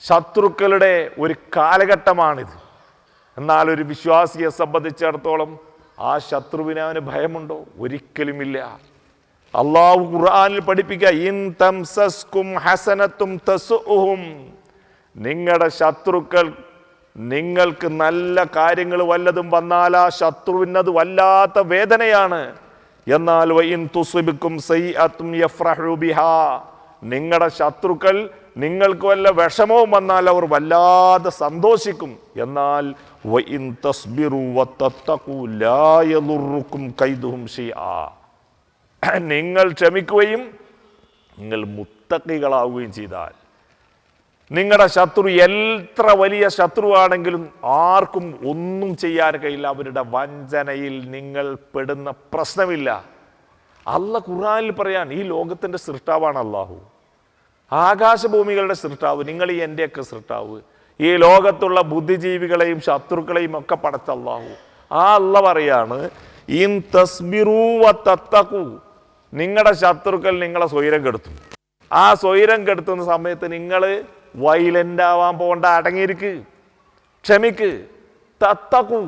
ശത്രുക്കളുടെ ഒരു കാലഘട്ടമാണിത്. എന്നാൽ ഒരു വിശ്വാസിയെ സംബന്ധിച്ചിടത്തോളം ആ ശത്രുവിന് അവന് ഭയമുണ്ടോ? ഒരിക്കലുമില്ല. അള്ളാഹു ഖുർആനിൽ പഠിപ്പിക്കുക, ഇൻ തംസസ്കും ഹസനത്തും തസുഉഹും, നിങ്ങളുടെ ശത്രുക്കൾ നിങ്ങൾക്ക് നല്ല കാര്യങ്ങൾ വല്ലതും വന്നാൽ ആ ശത്രുവിനത് വല്ലാത്ത വേദനയാണ്. എന്നാൽ വഇൻ തുസിബുക്കും സയ്യിഅത്തും യഫ്റഹു ബിഹാ, നിങ്ങളുടെ ശത്രുക്കൾ നിങ്ങൾക്ക് വല്ല വിഷമവും വന്നാൽ അവർ വല്ലാതെ സന്തോഷിക്കും. എന്നാൽ വഇൻ തസ്ബിറു വതത്തഖു ലാ യദുറുക്കും കൈദുഹും ശൈആ, നിങ്ങൾ ക്ഷമിക്കുകയും നിങ്ങൾ മുത്തഖികളാവുകയും ചെയ്താൽ നിങ്ങളുടെ ശത്രു എത്ര വലിയ ശത്രുവാണെങ്കിലും ആർക്കും ഒന്നും ചെയ്യാൻ കഴിയില്ല. അവരുടെ വഞ്ചനയിൽ നിങ്ങൾ പെടുന്ന പ്രശ്നമില്ല. അല്ലാഹ് ഖുർആനിൽ പറയാൻ, ഈ ലോകത്തിൻ്റെ സൃഷ്ടാവാണ് അള്ളാഹു, ആകാശഭൂമികളുടെ സൃഷ്ടാവ്, നിങ്ങൾ ഈ എൻ്റെയൊക്കെ സൃഷ്ടാവ്, ഈ ലോകത്തുള്ള ബുദ്ധിജീവികളെയും ശത്രുക്കളെയും ഒക്കെ പടച്ച അള്ളാഹു. ആ അല്ലാഹ് പറയാണ്, ഇൻ തസ്ബിറൂ വതത്തഖൂ, നിങ്ങളുടെ ശത്രുക്കൾ നിങ്ങളെ സ്വൈരം കെടുത്തും. ആ സ്വൈരം കെടുത്തുന്ന സമയത്ത് നിങ്ങൾ വൈലൻ്റ് ആവാൻ പോകണ്ട, അടങ്ങിയിരിക്ക്, ക്ഷമിക്ക്. തത്തഖൂ,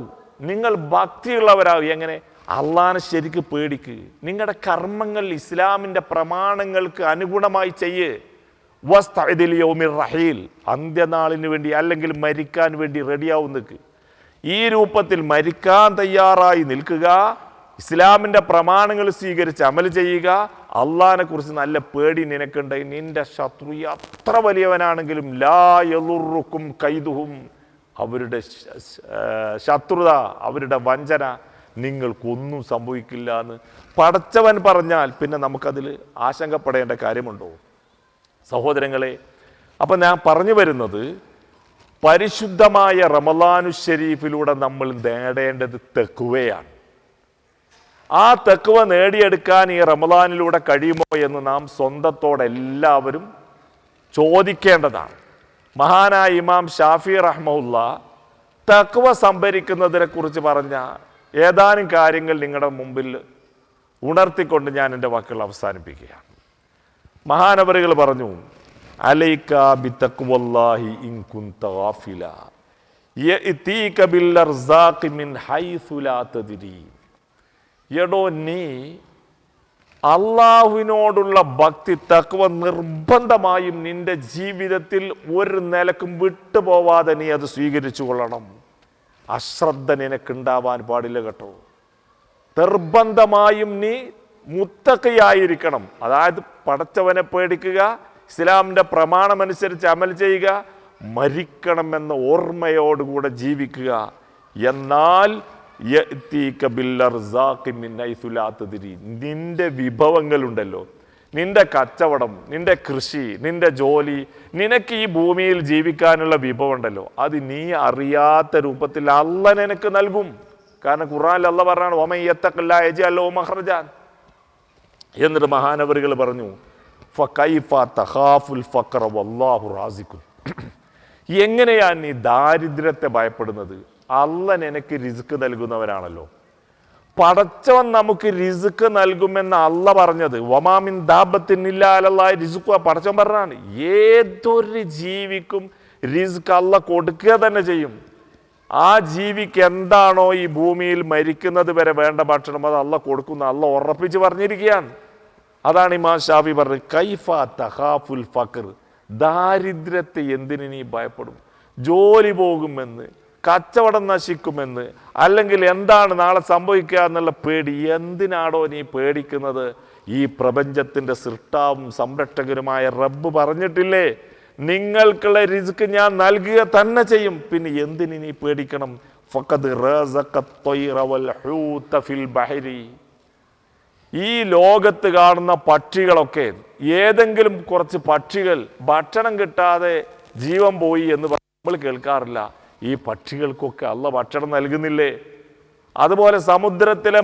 നിങ്ങൾ ഭക്തിയുള്ളവരാവും. എങ്ങനെ? അള്ളാഹനെ ശരിക്ക് പേടിക്ക്. നിങ്ങളുടെ കർമ്മങ്ങൾ ഇസ്ലാമിൻ്റെ പ്രമാണങ്ങൾക്ക് അനുഗുണമായി ചെയ്യ്. വസ്തഇദിൽ യൗമിർ റഹീൽ, അന്ത്യനാളിന് വേണ്ടി അല്ലെങ്കിൽ മരിക്കാൻ വേണ്ടി റെഡിയാവും നിൽക്ക്. ഈ രൂപത്തിൽ മരിക്കാൻ തയ്യാറായി നിൽക്കുക, ഇസ്ലാമിൻ്റെ പ്രമാണങ്ങൾ സ്വീകരിച്ച് അമൽ ചെയ്യുക. അള്ളാഹിനെ കുറിച്ച് നല്ല പേടി നിനക്കുണ്ട്. നിന്റെ ശത്രു എത്ര വലിയവനാണെങ്കിലും ലാ യളുറുക്കും കൈദുഹും, അവരുടെ ശത്രുത, അവരുടെ വഞ്ചന നിങ്ങൾക്കൊന്നും സംഭവിക്കില്ല എന്ന് പടച്ചവൻ പറഞ്ഞാൽ പിന്നെ നമുക്കതിൽ ആശങ്കപ്പെടേണ്ട കാര്യമുണ്ടോ? സഹോദരങ്ങളെ, അപ്പം ഞാൻ പറഞ്ഞു വരുന്നത്, പരിശുദ്ധമായ റമളാനു ശരീഫിലൂടെ നമ്മൾ നേടേണ്ടത് തഖ്വയാണ്. ആ തഖ്വ നേടിയെടുക്കാൻ ഈ റമളാനിലൂടെ കഴിയുമോ എന്ന് നാം സ്വന്തത്തോടെല്ലാവരും ചോദിക്കേണ്ടതാണ്. മഹാനായ ഇമാം ഷാഫി റഹ്മത്തുള്ളാഹി തഖ്വ സംഭരിക്കുന്നതിനെ കുറിച്ച് പറഞ്ഞ ഏതാനും കാര്യങ്ങൾ നിങ്ങളുടെ മുമ്പിൽ ഉണർത്തിക്കൊണ്ട് ഞാൻ എൻ്റെ വാക്കുകൾ അവസാനിപ്പിക്കുകയാണ്. മഹാനവറുകൾ പറഞ്ഞു, അലൈക ബിതഖ്വല്ലാഹി ഇൻ കുൻത ഗാഫില യഅതീക ബിൽ അർസാഖി മിൻ ഹൈസു ലാ തദ്രി. എടോ, നീ അള്ളാഹുവിനോടുള്ള ഭക്തി, തഖ്വ നിർബന്ധമായും നിന്റെ ജീവിതത്തിൽ ഒരു നിലക്കും വിട്ടുപോവാതെ നീ അത് സ്വീകരിച്ചു കൊള്ളണം. അശ്രദ്ധ നിനക്കുണ്ടാവാൻ പാടില്ല കേട്ടോ. നിർബന്ധമായും നീ മുത്തഖിയായിരിക്കണം. അതായത് പടച്ചവനെ പേടിക്കുക, ഇസ്ലാമിൻ്റെ പ്രമാണമനുസരിച്ച് അമൽ ചെയ്യുക, മരിക്കണമെന്ന ഓർമ്മയോടുകൂടെ ജീവിക്കുക. എന്നാൽ നിന്റെ വിഭവങ്ങളുണ്ടല്ലോ, നിന്റെ കച്ചവടം, നിന്റെ കൃഷി, നിന്റെ ജോലി, നിനക്ക് ഈ ഭൂമിയിൽ ജീവിക്കാനുള്ള വിഭവം ഉണ്ടല്ലോ, അത് നീ അറിയാത്ത രൂപത്തിൽ അല്ലാഹ് നിനക്ക് നൽകും. കാരണം ഖുർആനിൽ അല്ലാഹ് പറഞ്ഞാണ്, വമൻ യത്തഖില്ലാഹ യജ്അൽ ലഹു മഖ്റജൻ. എന്നിട്ട് മഹാനവറുകൾ പറഞ്ഞു, ഫകൈഫ തഖാഫുൽ ഫഖറ വല്ലാഹു റാസിഖുൻ. എങ്ങനെയാ നീ ദാരിദ്ര്യത്തെ ഭയപ്പെടുന്നത്? അല്ലാഹ് നിനക്ക് റിസ്ക് നൽകുന്നവനാണല്ലോ. പടച്ചവൻ നമുക്ക് റിസ്ക് നൽകുമെന്ന് അല്ലാഹ് പറഞ്ഞത്, വമാ മിൻ ദാബത്തിൻ ഇല്ലാ അലല്ലാഹി റിസ്ഖുഹാ, പടച്ചവൻ പറഞ്ഞാണ്. ഏതൊരു ജീവിക്കും റിസ്ക് അല്ലാഹ് കൊടുക്കുക തന്നെ ചെയ്യും. ആ ജീവിക്ക് എന്താണോ ഈ ഭൂമിയിൽ മരിക്കുന്നത് വരെ വേണ്ട ഭക്ഷണം, അത് അല്ലാഹ് കൊടുക്കുന്ന അല്ലാഹ് ഉറപ്പിച്ച് പറഞ്ഞിരിക്കുകയാണ്. അതാണ് ഇമാം ഷാഫി പറഞ്ഞത്, കൈഫ തഖാഫുൽ ഫഖർ, ദാരിദ്ര്യത്തെ എന്തിനു നീ ഭയപ്പെടും? ജോലി പോകുമെന്ന്, കച്ചവടം നശിക്കുമെന്ന്, അല്ലെങ്കിൽ എന്താണ് നാളെ സംഭവിക്കുക എന്നുള്ള പേടി എന്തിനാണോ നീ പേടിക്കുന്നത്? ഈ പ്രപഞ്ചത്തിൻ്റെ സൃഷ്ടാവും സംരക്ഷകരുമായ റബ്ബ് പറഞ്ഞിട്ടില്ലേ, നിങ്ങൾക്കുള്ള റിസ്ക് ഞാൻ നൽകുക തന്നെ ചെയ്യും. പിന്നെ എന്തിന് നീ പേടിക്കണം? ഫഖദ് റസഖ ത്വയ്റ വൽ ഹൂത ഫിൽ ബഹരി. ഈ ലോകത്ത് കാണുന്ന പക്ഷികളൊക്കെ, ഏതെങ്കിലും കുറച്ച് പക്ഷികൾ ഭക്ഷണം കിട്ടാതെ ജീവൻ പോയി എന്ന് നമ്മൾ കേൾക്കാറില്ല. ഈ പക്ഷികൾക്കൊക്കെ അല്ലാഹ് ഭക്ഷണം നൽകുന്നില്ലേ? അതുപോലെ സമുദ്രത്തിലെ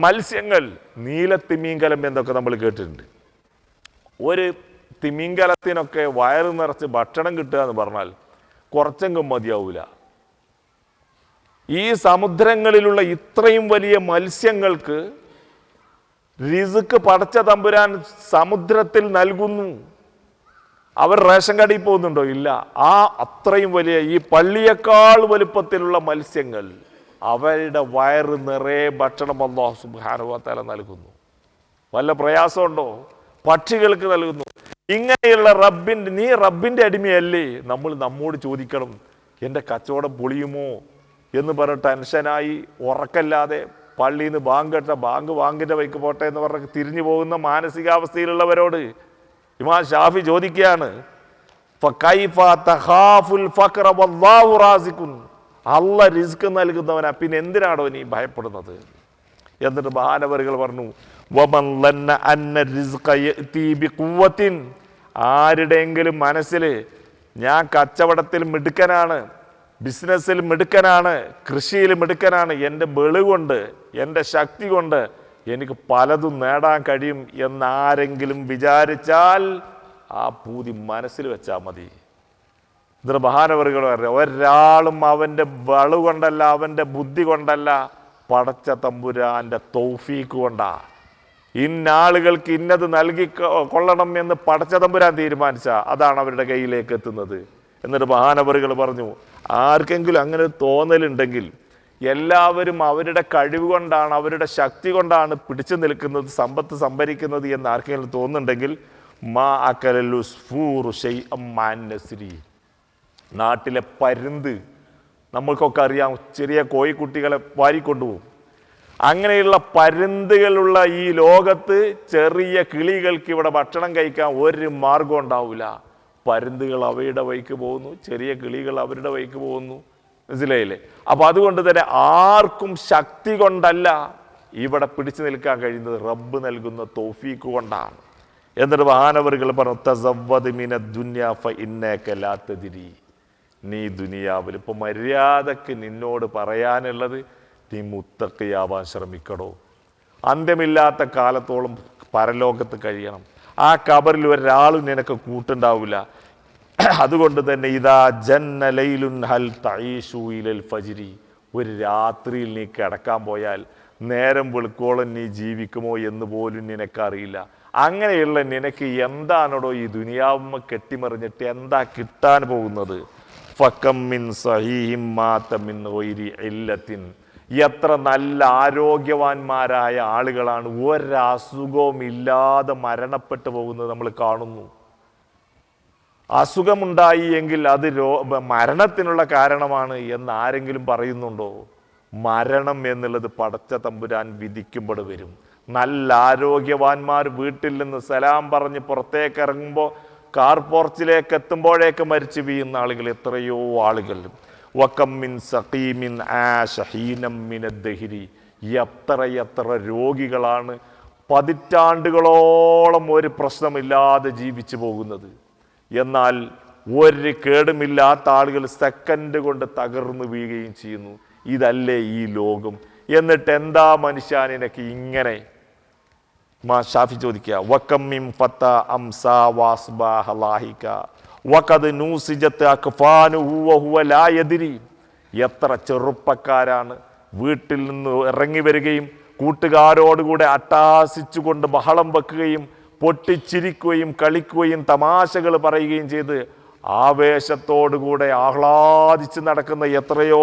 മത്സ്യങ്ങൾ, നീലത്തിമീങ്കലം എന്നൊക്കെ നമ്മൾ കേട്ടിട്ടുണ്ട്. ഒരു തിമിംഗലത്തിനൊക്കെ വയറ് നിറച്ച് ഭക്ഷണം കിട്ടുക എന്ന് പറഞ്ഞാൽ കുറച്ചെങ്കും മതിയാവൂല. ഈ സമുദ്രങ്ങളിലുള്ള ഇത്രയും വലിയ മത്സ്യങ്ങൾക്ക് റിസ്ക് പടച്ച തമ്പുരാൻ സമുദ്രത്തിൽ നൽകുന്നു. അവർ റേഷൻ കടയിൽ പോകുന്നുണ്ടോ? ഇല്ല. ആ അത്രയും വലിയ, ഈ പള്ളിയേക്കാൾ വലുപ്പത്തിലുള്ള മത്സ്യങ്ങൾ, അവരുടെ വയറ് നിറയെ ഭക്ഷണം അല്ലാഹു സുബ്ഹാനഹു വ തആല നൽകുന്നു. വല്ല പ്രയാസമുണ്ടോ? പക്ഷികൾക്ക് നൽകുന്നു. ഇങ്ങനെയുള്ള നീ റബ്ബിന്റെ അടിമയല്ലേ? നമ്മൾ നമ്മോട് ചോദിക്കണം, എൻ്റെ കച്ചവടം പൊളിയുമോ എന്ന് പറഞ്ഞ് ടെൻഷനായി ഉറക്കല്ലാതെ പള്ളിയിൽ നിന്ന് ബാങ്കിന്റെ വൈക്ക് പോട്ടെ എന്ന് പറഞ്ഞ് തിരിഞ്ഞു പോകുന്ന മാനസികാവസ്ഥയിലുള്ളവരോട് ഇമാം ഷാഫി ചോദിക്കുകയാണ്, അള്ള റിസ്ക് നൽകുന്നവനാ, പിന്നെ എന്തിനാണോ നീ ഭയപ്പെടുന്നത്? എന്നിട്ട് മഹാനവറുകൾ പറഞ്ഞു, ആരുടെയെങ്കിലും മനസ്സിൽ ഞാൻ കച്ചവടത്തിൽ മിടുക്കനാണ്, ബിസിനസ്സിൽ മിടുക്കനാണ്, കൃഷിയിൽ മിടുക്കനാണ്, എൻ്റെ ബെളുകൊണ്ട് എൻ്റെ ശക്തി കൊണ്ട് എനിക്ക് പലതും നേടാൻ കഴിയും എന്നാരെങ്കിലും വിചാരിച്ചാൽ ആ പൂതി മനസ്സിൽ വെച്ചാൽ മതി. ഇതിന് മഹാനവറുകൾ പറഞ്ഞു, ഒരാളും അവൻ്റെ ബളു കൊണ്ടല്ല, അവൻ്റെ ബുദ്ധി കൊണ്ടല്ല, പടച്ച തമ്പുരാൻ്റെ തൗഫീക്ക് കൊണ്ടാ. ഇന്നാളുകൾക്ക് ഇന്നത് നൽകി കൊള്ളണം എന്ന് പടച്ച തമ്പുരാൻ തീരുമാനിച്ച അതാണ് അവരുടെ കയ്യിലേക്ക് എത്തുന്നത്. എന്നിട്ട് മഹാനവറുകൾ പറഞ്ഞു, ആർക്കെങ്കിലും അങ്ങനെ തോന്നലുണ്ടെങ്കിൽ എല്ലാവരും അവരുടെ കഴിവ് കൊണ്ടാണ്, അവരുടെ ശക്തി കൊണ്ടാണ് പിടിച്ചു നിൽക്കുന്നത്, സമ്പത്ത് സംഭരിക്കുന്നത് എന്ന് ആർക്കെങ്കിലും തോന്നുന്നുണ്ടെങ്കിൽ നാട്ടിലെ പരുന്ത്, നമ്മൾക്കൊക്കെ അറിയാം, ചെറിയ കോഴിക്കുട്ടികളെ വാരിക്കൊണ്ടുപോകും. അങ്ങനെയുള്ള പരുന്തുകളുള്ള ഈ ലോകത്ത് ചെറിയ കിളികൾക്ക് ഇവിടെ ഭക്ഷണം കഴിക്കാൻ ഒരു മാർഗം ഉണ്ടാവില്ല. പരുന്തുകൾ അവയുടെ വഴിക്ക് പോകുന്നു, ചെറിയ കിളികൾ അവരുടെ വഴിക്ക് പോകുന്നു. മനസ്സിലായില്ലേ? അപ്പൊ അതുകൊണ്ട് തന്നെ ആർക്കും ശക്തി കൊണ്ടല്ല ഇവിടെ പിടിച്ചു നിൽക്കാൻ കഴിയുന്നത്, റബ്ബ് നൽകുന്ന തൗഫീക്ക് കൊണ്ടാണ്. എന്നിട്ട് മഹാനവറുകൾ പറഞ്ഞു, തസവ്വദ് മിന ദുനിയ ഫഇന്നക ലാ തദ്രി. നീ ദുനിയാവിൽ ഇപ്പൊ മര്യാദക്ക് നിന്നോട് പറയാനുള്ളത്, നീ മുത്തഖിയാവാൻ ശ്രമിക്കടോ. അന്ത്യമില്ലാത്ത കാലത്തോളം പരലോകത്ത് കഴിയണം. ആ ഖബറിൽ ഒരാളും നിനക്ക് കൂട്ടുണ്ടാവില്ല. അതുകൊണ്ട് തന്നെ ഇതാ ജന്ന ലൈലുൻ ഹൽ തഈശു ഇലൽ ഫജ്രി, ഒരു രാത്രിയിൽ നീ കിടക്കാൻ പോയാൽ നേരം വെളുക്കോളം നീ ജീവിക്കുമോ എന്ന് പോലും നിനക്കറിയില്ല. അങ്ങനെയുള്ള നിനക്ക് എന്താണോ ഈ ദുനിയാവുമ്മ കെട്ടിമറിഞ്ഞിട്ട് എന്താ കിട്ടാൻ പോകുന്നത്? ഫകം മിൻ സഹീഹിൻ മാത മിൻ ഗൈരി ഇല്ലത്തിൻ. എത്ര നല്ല ആരോഗ്യവാന്മാരായ ആളുകളാണ് ഒരസുഖവും ഇല്ലാതെ മരണപ്പെട്ടു പോകുന്നത് നമ്മൾ കാണുന്നു. അസുഖമുണ്ടായി എങ്കിൽ അത് മരണത്തിനുള്ള കാരണമാണ് എന്ന് ആരെങ്കിലും പറയുന്നുണ്ടോ? മരണം എന്നുള്ളത് പടച്ച തമ്പുരാൻ വിധിക്കുമ്പോൾ വരും. നല്ല ആരോഗ്യവാന്മാർ വീട്ടിൽ നിന്ന് സലാം പറഞ്ഞ് പുറത്തേക്ക് ഇറങ്ങുമ്പോൾ കാർ പോർച്ചിലേക്ക് എത്തുമ്പോഴേക്ക് മരിച്ചു വീഴുന്ന ആളുകൾ എത്രയോ ആളുകൾ. വകമ്മിൻ സഖീമിൻ ആശ ഹീനം മിനദ് ദഹ്രി. എത്ര രോഗികളാണ് പതിറ്റാണ്ടുകളോളം ഒരു പ്രശ്നമില്ലാതെ ജീവിച്ചു പോകുന്നത്. എന്നാൽ ഒരു കേടുമില്ലാത്ത ആളുകൾ സെക്കൻഡ് കൊണ്ട് തകർന്നു വീഴുകയും ചെയ്യുന്നു. ഇതല്ലേ ഈ ലോകം? എന്നിട്ട് എന്താ മനുഷ്യ നിനക്ക് ഇങ്ങനെ? ഷാഫി ചോദിക്കുക, വകമ്മിൻ ഫത അംസാ വസ്ബഹ ലാഹിക വഖദ് നൂസിജത് അക്ഫാനുഹു വഹുവ ലാ യദ്രി. എത്ര ചെറുപ്പക്കാരാണ് വീട്ടിൽ നിന്ന് ഇറങ്ങി വരികയും കൂട്ടുകാരോടുകൂടെ അട്ടാസിച്ചുകൊണ്ട് ബഹളം വെക്കുകയും പൊട്ടിച്ചിരിക്കുകയും കളിക്കുകയും തമാശകൾ പറയുകയും ചെയ്ത് ആവേശത്തോടുകൂടെ ആഹ്ലാദിച്ച് നടക്കുന്ന എത്രയോ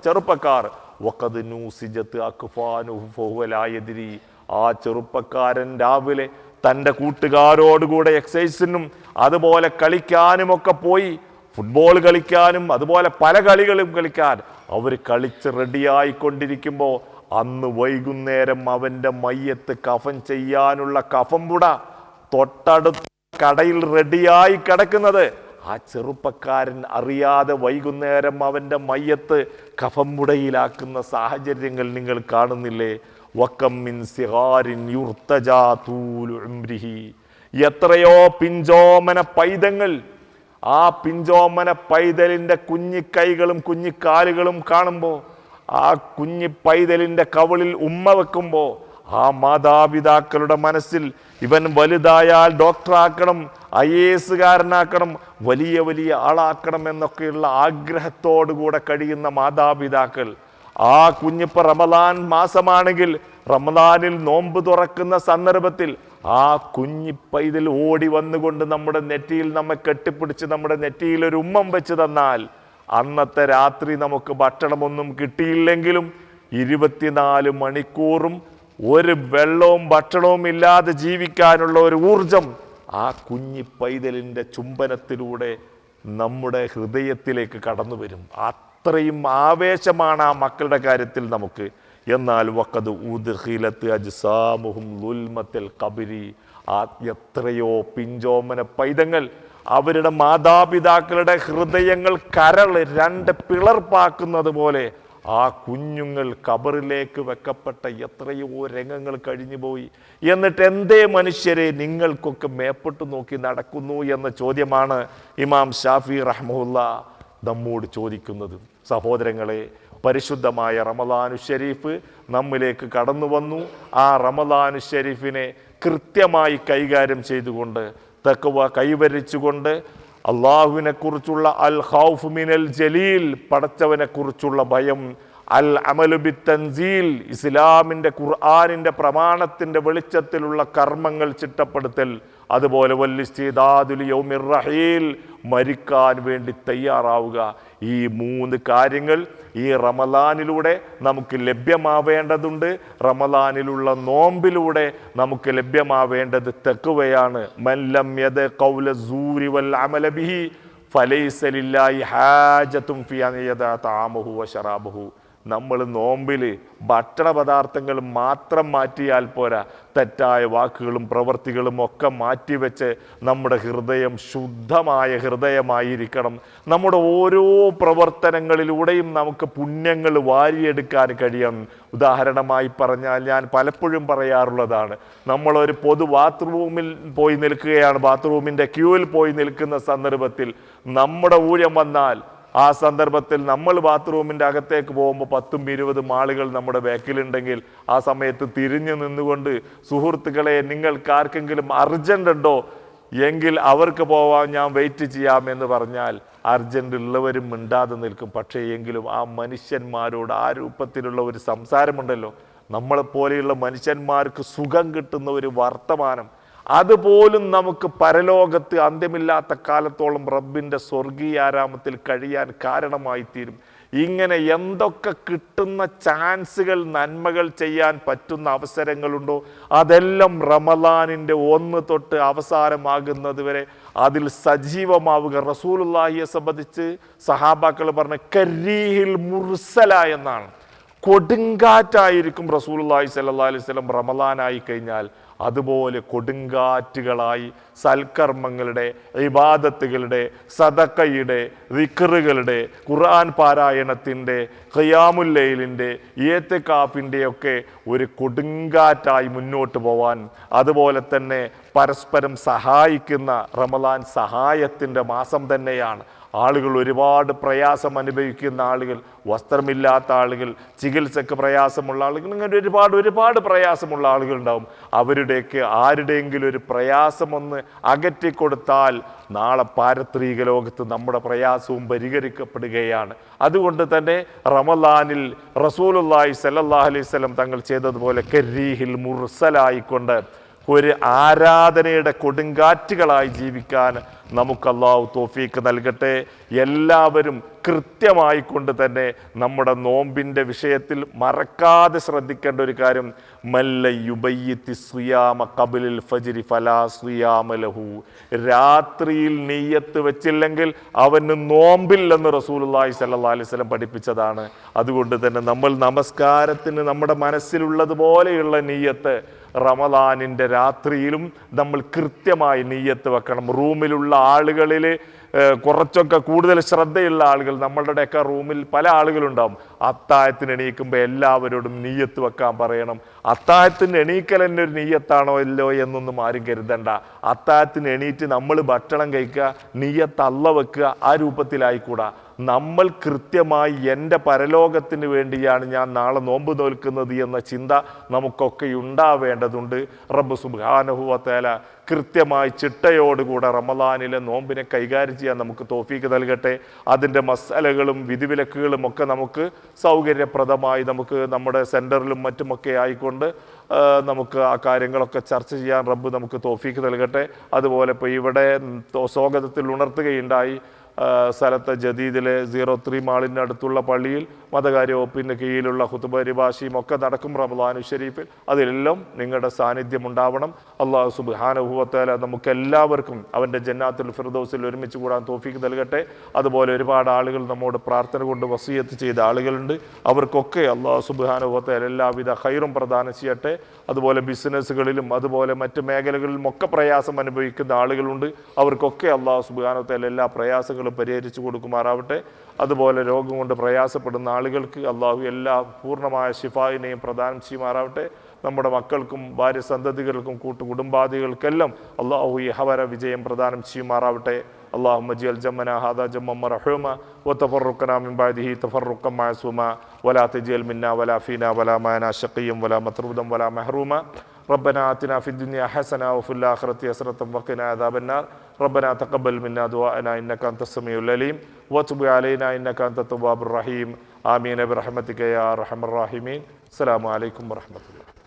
ചെറുപ്പക്കാർ. വഖദ് നൂസിജത് അക്ഫാനുഹു വഹുവ ലാ യദ്രി. ആ ചെറുപ്പക്കാരൻ രാവിലെ തൻ്റെ കൂട്ടുകാരോടുകൂടെ എക്സസൈസിനും അതുപോലെ കളിക്കാനുമൊക്കെ പോയി, ഫുട്ബോൾ കളിക്കാനും അതുപോലെ പല കളികളും കളിക്കാൻ അവർ കളിച്ച് റെഡിയായിക്കൊണ്ടിരിക്കുമ്പോൾ അന്ന് വൈകുന്നേരം അവൻ്റെ മയ്യത്ത് കഫൻ ചെയ്യാനുള്ള കഫംപുട തൊട്ടടുത്ത കടയിൽ റെഡിയായി കിടക്കുന്നത്. ആ ചെറുപ്പക്കാരൻ അറിയാതെ വൈകുന്നേരം അവൻ്റെ മയ്യത്ത് കഫംപുടയിലാക്കുന്ന സാഹചര്യങ്ങൾ നിങ്ങൾ കാണുന്നില്ലേ? വകം മിൻ സിഗാരിൻ യുർതജാ തൂലു ഉംരിഹി. എത്രയോ പിഞ്ചോമന പൈതങ്ങൾ, ആ പിഞ്ചോമന പൈതലിൻ്റെ കുഞ്ഞിക്കൈകളും കുഞ്ഞിക്കാലുകളും കാണുമ്പോൾ, ആ കുഞ്ഞി പൈതലിൻ്റെ കവിളിൽ ഉമ്മ വെക്കുമ്പോൾ ആ മാതാപിതാക്കളുടെ മനസ്സിൽ ഇവൻ വലുതായാൽ ഡോക്ടറാക്കണം, IAS വലിയ വലിയ ആളാക്കണം എന്നൊക്കെയുള്ള ആഗ്രഹത്തോടുകൂടെ കഴിയുന്ന മാതാപിതാക്കൾ, ആ കുഞ്ഞിപ്പോൾ റമദാൻ മാസമാണെങ്കിൽ റമദാനിൽ നോമ്പ് തുറക്കുന്ന സന്ദർഭത്തിൽ ആ കുഞ്ഞിപ്പൈതൽ ഓടി വന്നുകൊണ്ട് നമ്മുടെ നെറ്റിയിൽ നമ്മെ കെട്ടിപ്പിടിച്ച് നമ്മുടെ നെറ്റിയിൽ ഒരു ഉമ്മം വെച്ച് തന്നാൽ അന്നത്തെ രാത്രി നമുക്ക് ഭക്ഷണമൊന്നും കിട്ടിയില്ലെങ്കിലും 24 മണിക്കൂറും ഒരു വെള്ളവും ഭക്ഷണവും ഇല്ലാതെ ജീവിക്കാനുള്ള ഒരു ഊർജം ആ കുഞ്ഞി പൈതലിൻ്റെ ചുംബനത്തിലൂടെ നമ്മുടെ ഹൃദയത്തിലേക്ക് കടന്നു വരും. അത്രയും ആവേശമാണ് ആ മക്കളുടെ കാര്യത്തിൽ നമുക്ക്. എന്നാൽ വഖദ് ഉദ്ഖിലത്ത് അജ്സാമുഹും ളുൽമത്തുൽ ഖബ്രി, എത്രയോ പിഞ്ചോമന പൈതങ്ങൾ അവരുടെ മാതാപിതാക്കളുടെ ഹൃദയങ്ങൾ കരൾ രണ്ട് പിളർപ്പാക്കുന്നത് പോലെ ആ കുഞ്ഞുങ്ങൾ ഖബറിലേക്ക് വെക്കപ്പെട്ട എത്രയോ രംഗങ്ങൾ കഴിഞ്ഞു പോയി. എന്നിട്ട് എന്തേ മനുഷ്യരെ നിങ്ങൾക്കൊക്കെ മേപ്പെട്ട് നോക്കി നടക്കുന്നു എന്ന ചോദ്യമാണ് ഇമാം ഷാഫി റഹ്മഹുല്ല നമ്മോട് ചോദിക്കുന്നത്. സഹോദരങ്ങളെ, പരിശുദ്ധമായ റമളാനു ഷരീഫ് നമ്മിലേക്ക് കടന്നു വന്നു. ആ റമളാനു ഷരീഫിനെ കൃത്യമായി കൈകാര്യം ചെയ്തുകൊണ്ട്, തഖ്വ കൈവരിച്ചുകൊണ്ട്, അള്ളാഹുവിനെ കുറിച്ചുള്ള അൽ ഖൗഫ് മിനൽ ജലീൽ, പടച്ചവനെ കുറിച്ചുള്ള ഭയം, അൽ അമലു ബിത്തൻസീൽ, ഇസ്ലാമിൻ്റെ ഖുർആനിൻ്റെ പ്രമാണത്തിൻ്റെ വെളിച്ചത്തിലുള്ള കർമ്മങ്ങൾ ചിട്ടപ്പെടുത്തൽ, അതുപോലെ വല്ലിസ്തിദാദുൽ യൗമിർ റഹീൽ, മരിക്കാൻ വേണ്ടി തയ്യാറാവുക. ഈ 3 കാര്യങ്ങൾ ഈ റമളാനിലൂടെ നമുക്ക് ലഭ്യമാവേണ്ടതുണ്ട്. റമളാനിലുള്ള നോമ്പിലൂടെ നമുക്ക് ലഭ്യമാവേണ്ടത് തഖ്വയാണ്. മല്ലം യദ ഖൗല സൂരി വൽ അമല ബിഹി ഫലൈസ ലില്ലാഹി ഹാജത്തും ഫി അൻ യദ തആമഹു വശറാബഹു. നമ്മൾ നോമ്പിൽ ഭക്ഷണ പദാർത്ഥങ്ങൾ മാത്രം മാറ്റിയാൽ പോരാ, തെറ്റായ വാക്കുകളും പ്രവൃത്തികളും ഒക്കെ മാറ്റിവെച്ച് നമ്മുടെ ഹൃദയം ശുദ്ധമായ ഹൃദയമായിരിക്കണം. നമ്മുടെ ഓരോ പ്രവർത്തനങ്ങളിലൂടെയും നമുക്ക് പുണ്യങ്ങൾ വാരിയെടുക്കാൻ കഴിയണം. ഉദാഹരണമായി പറഞ്ഞാൽ, ഞാൻ പലപ്പോഴും പറയാറുള്ളതാണ്, നമ്മളൊരു പൊതു ബാത്റൂമിൽ പോയി നിൽക്കുകയാണ്, ബാത്റൂമിൻ്റെ ക്യൂവിൽ പോയി നിൽക്കുന്ന സന്ദർഭത്തിൽ നമ്മുടെ ഊഴം വന്നാൽ ആ സന്ദർഭത്തിൽ നമ്മൾ ബാത്റൂമിൻ്റെ അകത്തേക്ക് പോകുമ്പോൾ 10-20 ആളുകൾ നമ്മുടെ ബാക്കിലുണ്ടെങ്കിൽ ആ സമയത്ത് തിരിഞ്ഞു നിന്നുകൊണ്ട്, സുഹൃത്തുക്കളെ നിങ്ങൾക്ക് ആർക്കെങ്കിലും അർജൻ്റ് ഉണ്ടോ എങ്കിൽ അവർക്ക് പോവാൻ ഞാൻ വെയിറ്റ് ചെയ്യാമെന്ന് പറഞ്ഞാൽ അർജൻ്റ് ഉള്ളവരും മിണ്ടാതെ നിൽക്കും. പക്ഷേ എങ്കിലും ആ മനുഷ്യന്മാരോട് ആ രൂപത്തിലുള്ള ഒരു സംസാരമുണ്ടല്ലോ, നമ്മളെപ്പോലെയുള്ള മനുഷ്യന്മാർക്ക് സുഖം കിട്ടുന്ന ഒരു വർത്തമാനം, അതുപോലും നമുക്ക് പരലോകത്ത് അന്ത്യമില്ലാത്ത കാലത്തോളം റബ്ബിൻ്റെ സ്വർഗീയാരാമത്തിൽ കഴിയാൻ കാരണമായി തീരും. ഇങ്ങനെ എന്തൊക്കെ കിട്ടുന്ന ചാൻസുകൾ, നന്മകൾ ചെയ്യാൻ പറ്റുന്ന അവസരങ്ങളുണ്ടോ അതെല്ലാം റമളാനിൻ്റെ 1 തൊട്ട് അവസാനമാകുന്നത് വരെ അതിൽ സജീവമാവുക. റസൂലുള്ളാഹിയെ സംബന്ധിച്ച് സഹാബാക്കൾ പറഞ്ഞ കരീഹിൽ മുർസല എന്നാണ്. കൊടുങ്കാറ്റായിരിക്കും റസൂലുള്ളാഹി സ്വല്ലല്ലാഹി അലൈഹി വസല്ലം റമളാനായി കഴിഞ്ഞാൽ. അതുപോലെ കൊടുങ്കാറ്റുകളായി സൽക്കർമ്മങ്ങളുടെ, ഇബാദത്തുകളുടെ, സദഖയുടെ, ദിക്റുകളുടെ, ഖുർആൻ പാരായണത്തിൻ്റെ, ഖിയാമുൽ ലൈലിൻ്റെ, ഇഅ്തികാഫിൻ്റെ ഒക്കെ ഒരു കൊടുങ്കാറ്റായി മുന്നോട്ട് പോവാൻ, അതുപോലെ തന്നെ പരസ്പരം സഹായിക്കുന്ന റമളാൻ സഹായത്തിൻ്റെ മാസം തന്നെയാണ്. ആളുകൾ ഒരുപാട് പ്രയാസം അനുഭവിക്കുന്ന ആളുകൾ, വസ്ത്രമില്ലാത്ത ആളുകൾ, ചികിത്സക്ക് പ്രയാസമുള്ള ആളുകൾ, ഇങ്ങനെ ഒരുപാട് പ്രയാസമുള്ള ആളുകളുണ്ടാവും. അവരുടെയൊക്കെ ആരുടെയെങ്കിലും ഒരു പ്രയാസമൊന്ന് അകറ്റിക്കൊടുത്താൽ നാളെ പാരത്രിക ലോകത്ത് നമ്മുടെ പ്രയാസവും പരിഹരിക്കപ്പെടുകയാണ്. അതുകൊണ്ട് തന്നെ റമളാനിൽ റസൂലുള്ളാഹി സ്വല്ലല്ലാഹു അലൈഹി വസല്ലം തങ്ങൾ ചെയ്തതുപോലെ കരീഹിൽ മുർസലായിക്കൊണ്ട് ഒരു ആരാധനയുടെ കൊടുങ്കാറ്റുകളായി ജീവിക്കാൻ നമുക്ക് അല്ലാഹു തൗഫീഖ് നൽകട്ടെ. എല്ലാവരും കൃത്യമായി കൊണ്ട് തന്നെ നമ്മുടെ നോമ്പിൻ്റെ വിഷയത്തിൽ മറക്കാതെ ശ്രദ്ധിക്കേണ്ട ഒരു കാര്യം, മല്ല യുബയ്യിത്തി സുയാമ ഖബ്ലിൽ ഫജ്രി ഫലാ സുയാമ ലഹു. രാത്രിയിൽ നിയ്യത്ത് വെച്ചില്ലെങ്കിൽ അവന് നോമ്പില്ലെന്ന് റസൂലുള്ളാഹി സ്വല്ലല്ലാഹി അലൈഹി വസല്ലം പഠിപ്പിച്ചതാണ്. അതുകൊണ്ട് തന്നെ നമ്മൾ നമസ്കാരത്തിന് നമ്മുടെ മനസ്സിലുള്ളതുപോലെയുള്ള നിയ്യത്ത് റമളാനിൻ്റെ രാത്രിയിലും നമ്മൾ കൃത്യമായി നിയ്യത്ത് വെക്കണം. റൂമിലുള്ള ആളുകളിൽ കുറച്ചൊക്കെ കൂടുതൽ ശ്രദ്ധയുള്ള ആളുകൾ, നമ്മളുടെയൊക്കെ റൂമിൽ പല ആളുകളുണ്ടാവും, അത്താഴത്തിന് എണീക്കുമ്പോൾ എല്ലാവരോടും നിയ്യത്ത് വെക്കാൻ പറയണം. അത്താഴത്തിന് എണീക്കൽ തന്നെ ഒരു നിയ്യത്താണോ ഇല്ലോ എന്നൊന്നും ആരും കരുതണ്ട. അത്താഴത്തിന് എണീറ്റ് നമ്മൾ ഭക്ഷണം കഴിക്കുക, നിയ്യത്ത് അല്ല വെക്കുക, ആ രൂപത്തിലായിക്കൂടാ. നമ്മൾ കൃത്യമായി എൻ്റെ പരലോകത്തിന് വേണ്ടിയാണ് ഞാൻ നാളെ നോമ്പ് നോൽക്കുന്നത് എന്ന ചിന്ത നമുക്കൊക്കെ ഉണ്ടാവേണ്ടതുണ്ട്. റബ്ബ് സുബ്ഹാനഹു വ തആല കൃത്യമായി ചിട്ടയോടുകൂടെ റമളാനിലെ നോമ്പിനെ കൈകാര്യം ചെയ്യാൻ നമുക്ക് തൗഫീഖ് നൽകട്ടെ. അതിൻ്റെ മസലകളും വിധിവിലക്കുകളും ഒക്കെ നമുക്ക് സൗകര്യപ്രദമായി നമുക്ക് നമ്മുടെ സെൻറ്ററിലും മറ്റുമൊക്കെ ആയിക്കൊണ്ട് നമുക്ക് ആ കാര്യങ്ങളൊക്കെ ചർച്ച ചെയ്യാൻ റബ്ബ് നമുക്ക് തൗഫീഖ് നൽകട്ടെ. അതുപോലെ ഇപ്പോൾ ഇവിടെ സ്വാഗതത്തിൽ ഉണർത്തുകയുണ്ടായി, സ്ഥലത്തെ ജദീദിലെ 03 മാളിൻ്റെ അടുത്തുള്ള പള്ളിയിൽ മതകാര്യ വകുപ്പിൻ്റെ കീഴിലുള്ള ഖുതുബ പരിഭാഷയും ഒക്കെ നടക്കും റമളാനു ഷരീഫിൽ. അതിലെല്ലാം നിങ്ങളുടെ സാന്നിധ്യം ഉണ്ടാവണം. അള്ളാഹു സുബ്ഹാനഹു വ തആല നമുക്കെല്ലാവർക്കും അവൻ്റെ ജന്നാത്തുൽ ഫിർദൗസിൽ ഒരുമിച്ച് കൂടാൻ തൗഫീഖ് നൽകട്ടെ. അതുപോലെ ഒരുപാട് ആളുകൾ നമ്മോട് പ്രാർത്ഥന കൊണ്ട് വസിയത്ത് ചെയ്ത ആളുകളുണ്ട്. അവർക്കൊക്കെ അള്ളാഹു സുബ്ഹാനഹു വ തആല എല്ലാവിധ ഖൈറും പ്രദാനം ചെയ്യട്ടെ. അതുപോലെ ബിസിനസ്സുകളിലും അതുപോലെ മറ്റ് മേഖലകളിലും ഒക്കെ പ്രയാസം അനുഭവിക്കുന്ന ആളുകളുണ്ട്. അവർക്കൊക്കെ അള്ളാഹു സുബ്ഹാനഹു വ തആല എല്ലാ പ്രയാസങ്ങളും പരിഹരിച്ചു കൊടുക്കുമാറാവട്ടെ. അതുപോലെ രോഗം കൊണ്ട് പ്രയാസപ്പെടുന്ന ആളുകൾക്ക് അള്ളാഹു എല്ലാ പൂർണ്ണമായ ശിഫായിനെയും പ്രദാനം ചെയ്യുമാറാവട്ടെ. നമ്മുടെ മക്കൾക്കും ഭാര്യ സന്തതികൾക്കും കൂട്ടുകുടുംബാദികൾക്കെല്ലാം അള്ളാഹു ഇഹവര വിജയം പ്രദാനം ചെയ്യുമാറാവട്ടെ. اللهم اجعل جمعنا هذا جمعا مرحوما وتفرقنا من بعده تفرقا معصوما ولا تجعل منا ولا فينا ولا معنا شقيا ولا مطرودا ولا محروما. ربنا آتنا في الدنيا حسنة وفي الآخرة حسنة وقنا عذاب النار. ربنا تقبل منا دعاءنا إنك أنت السميع العليم وتب علينا إنك أنت التواب الرحيم. آمين برحمتك يا أرحم الراحمين. السلام عليكم ورحمة الله.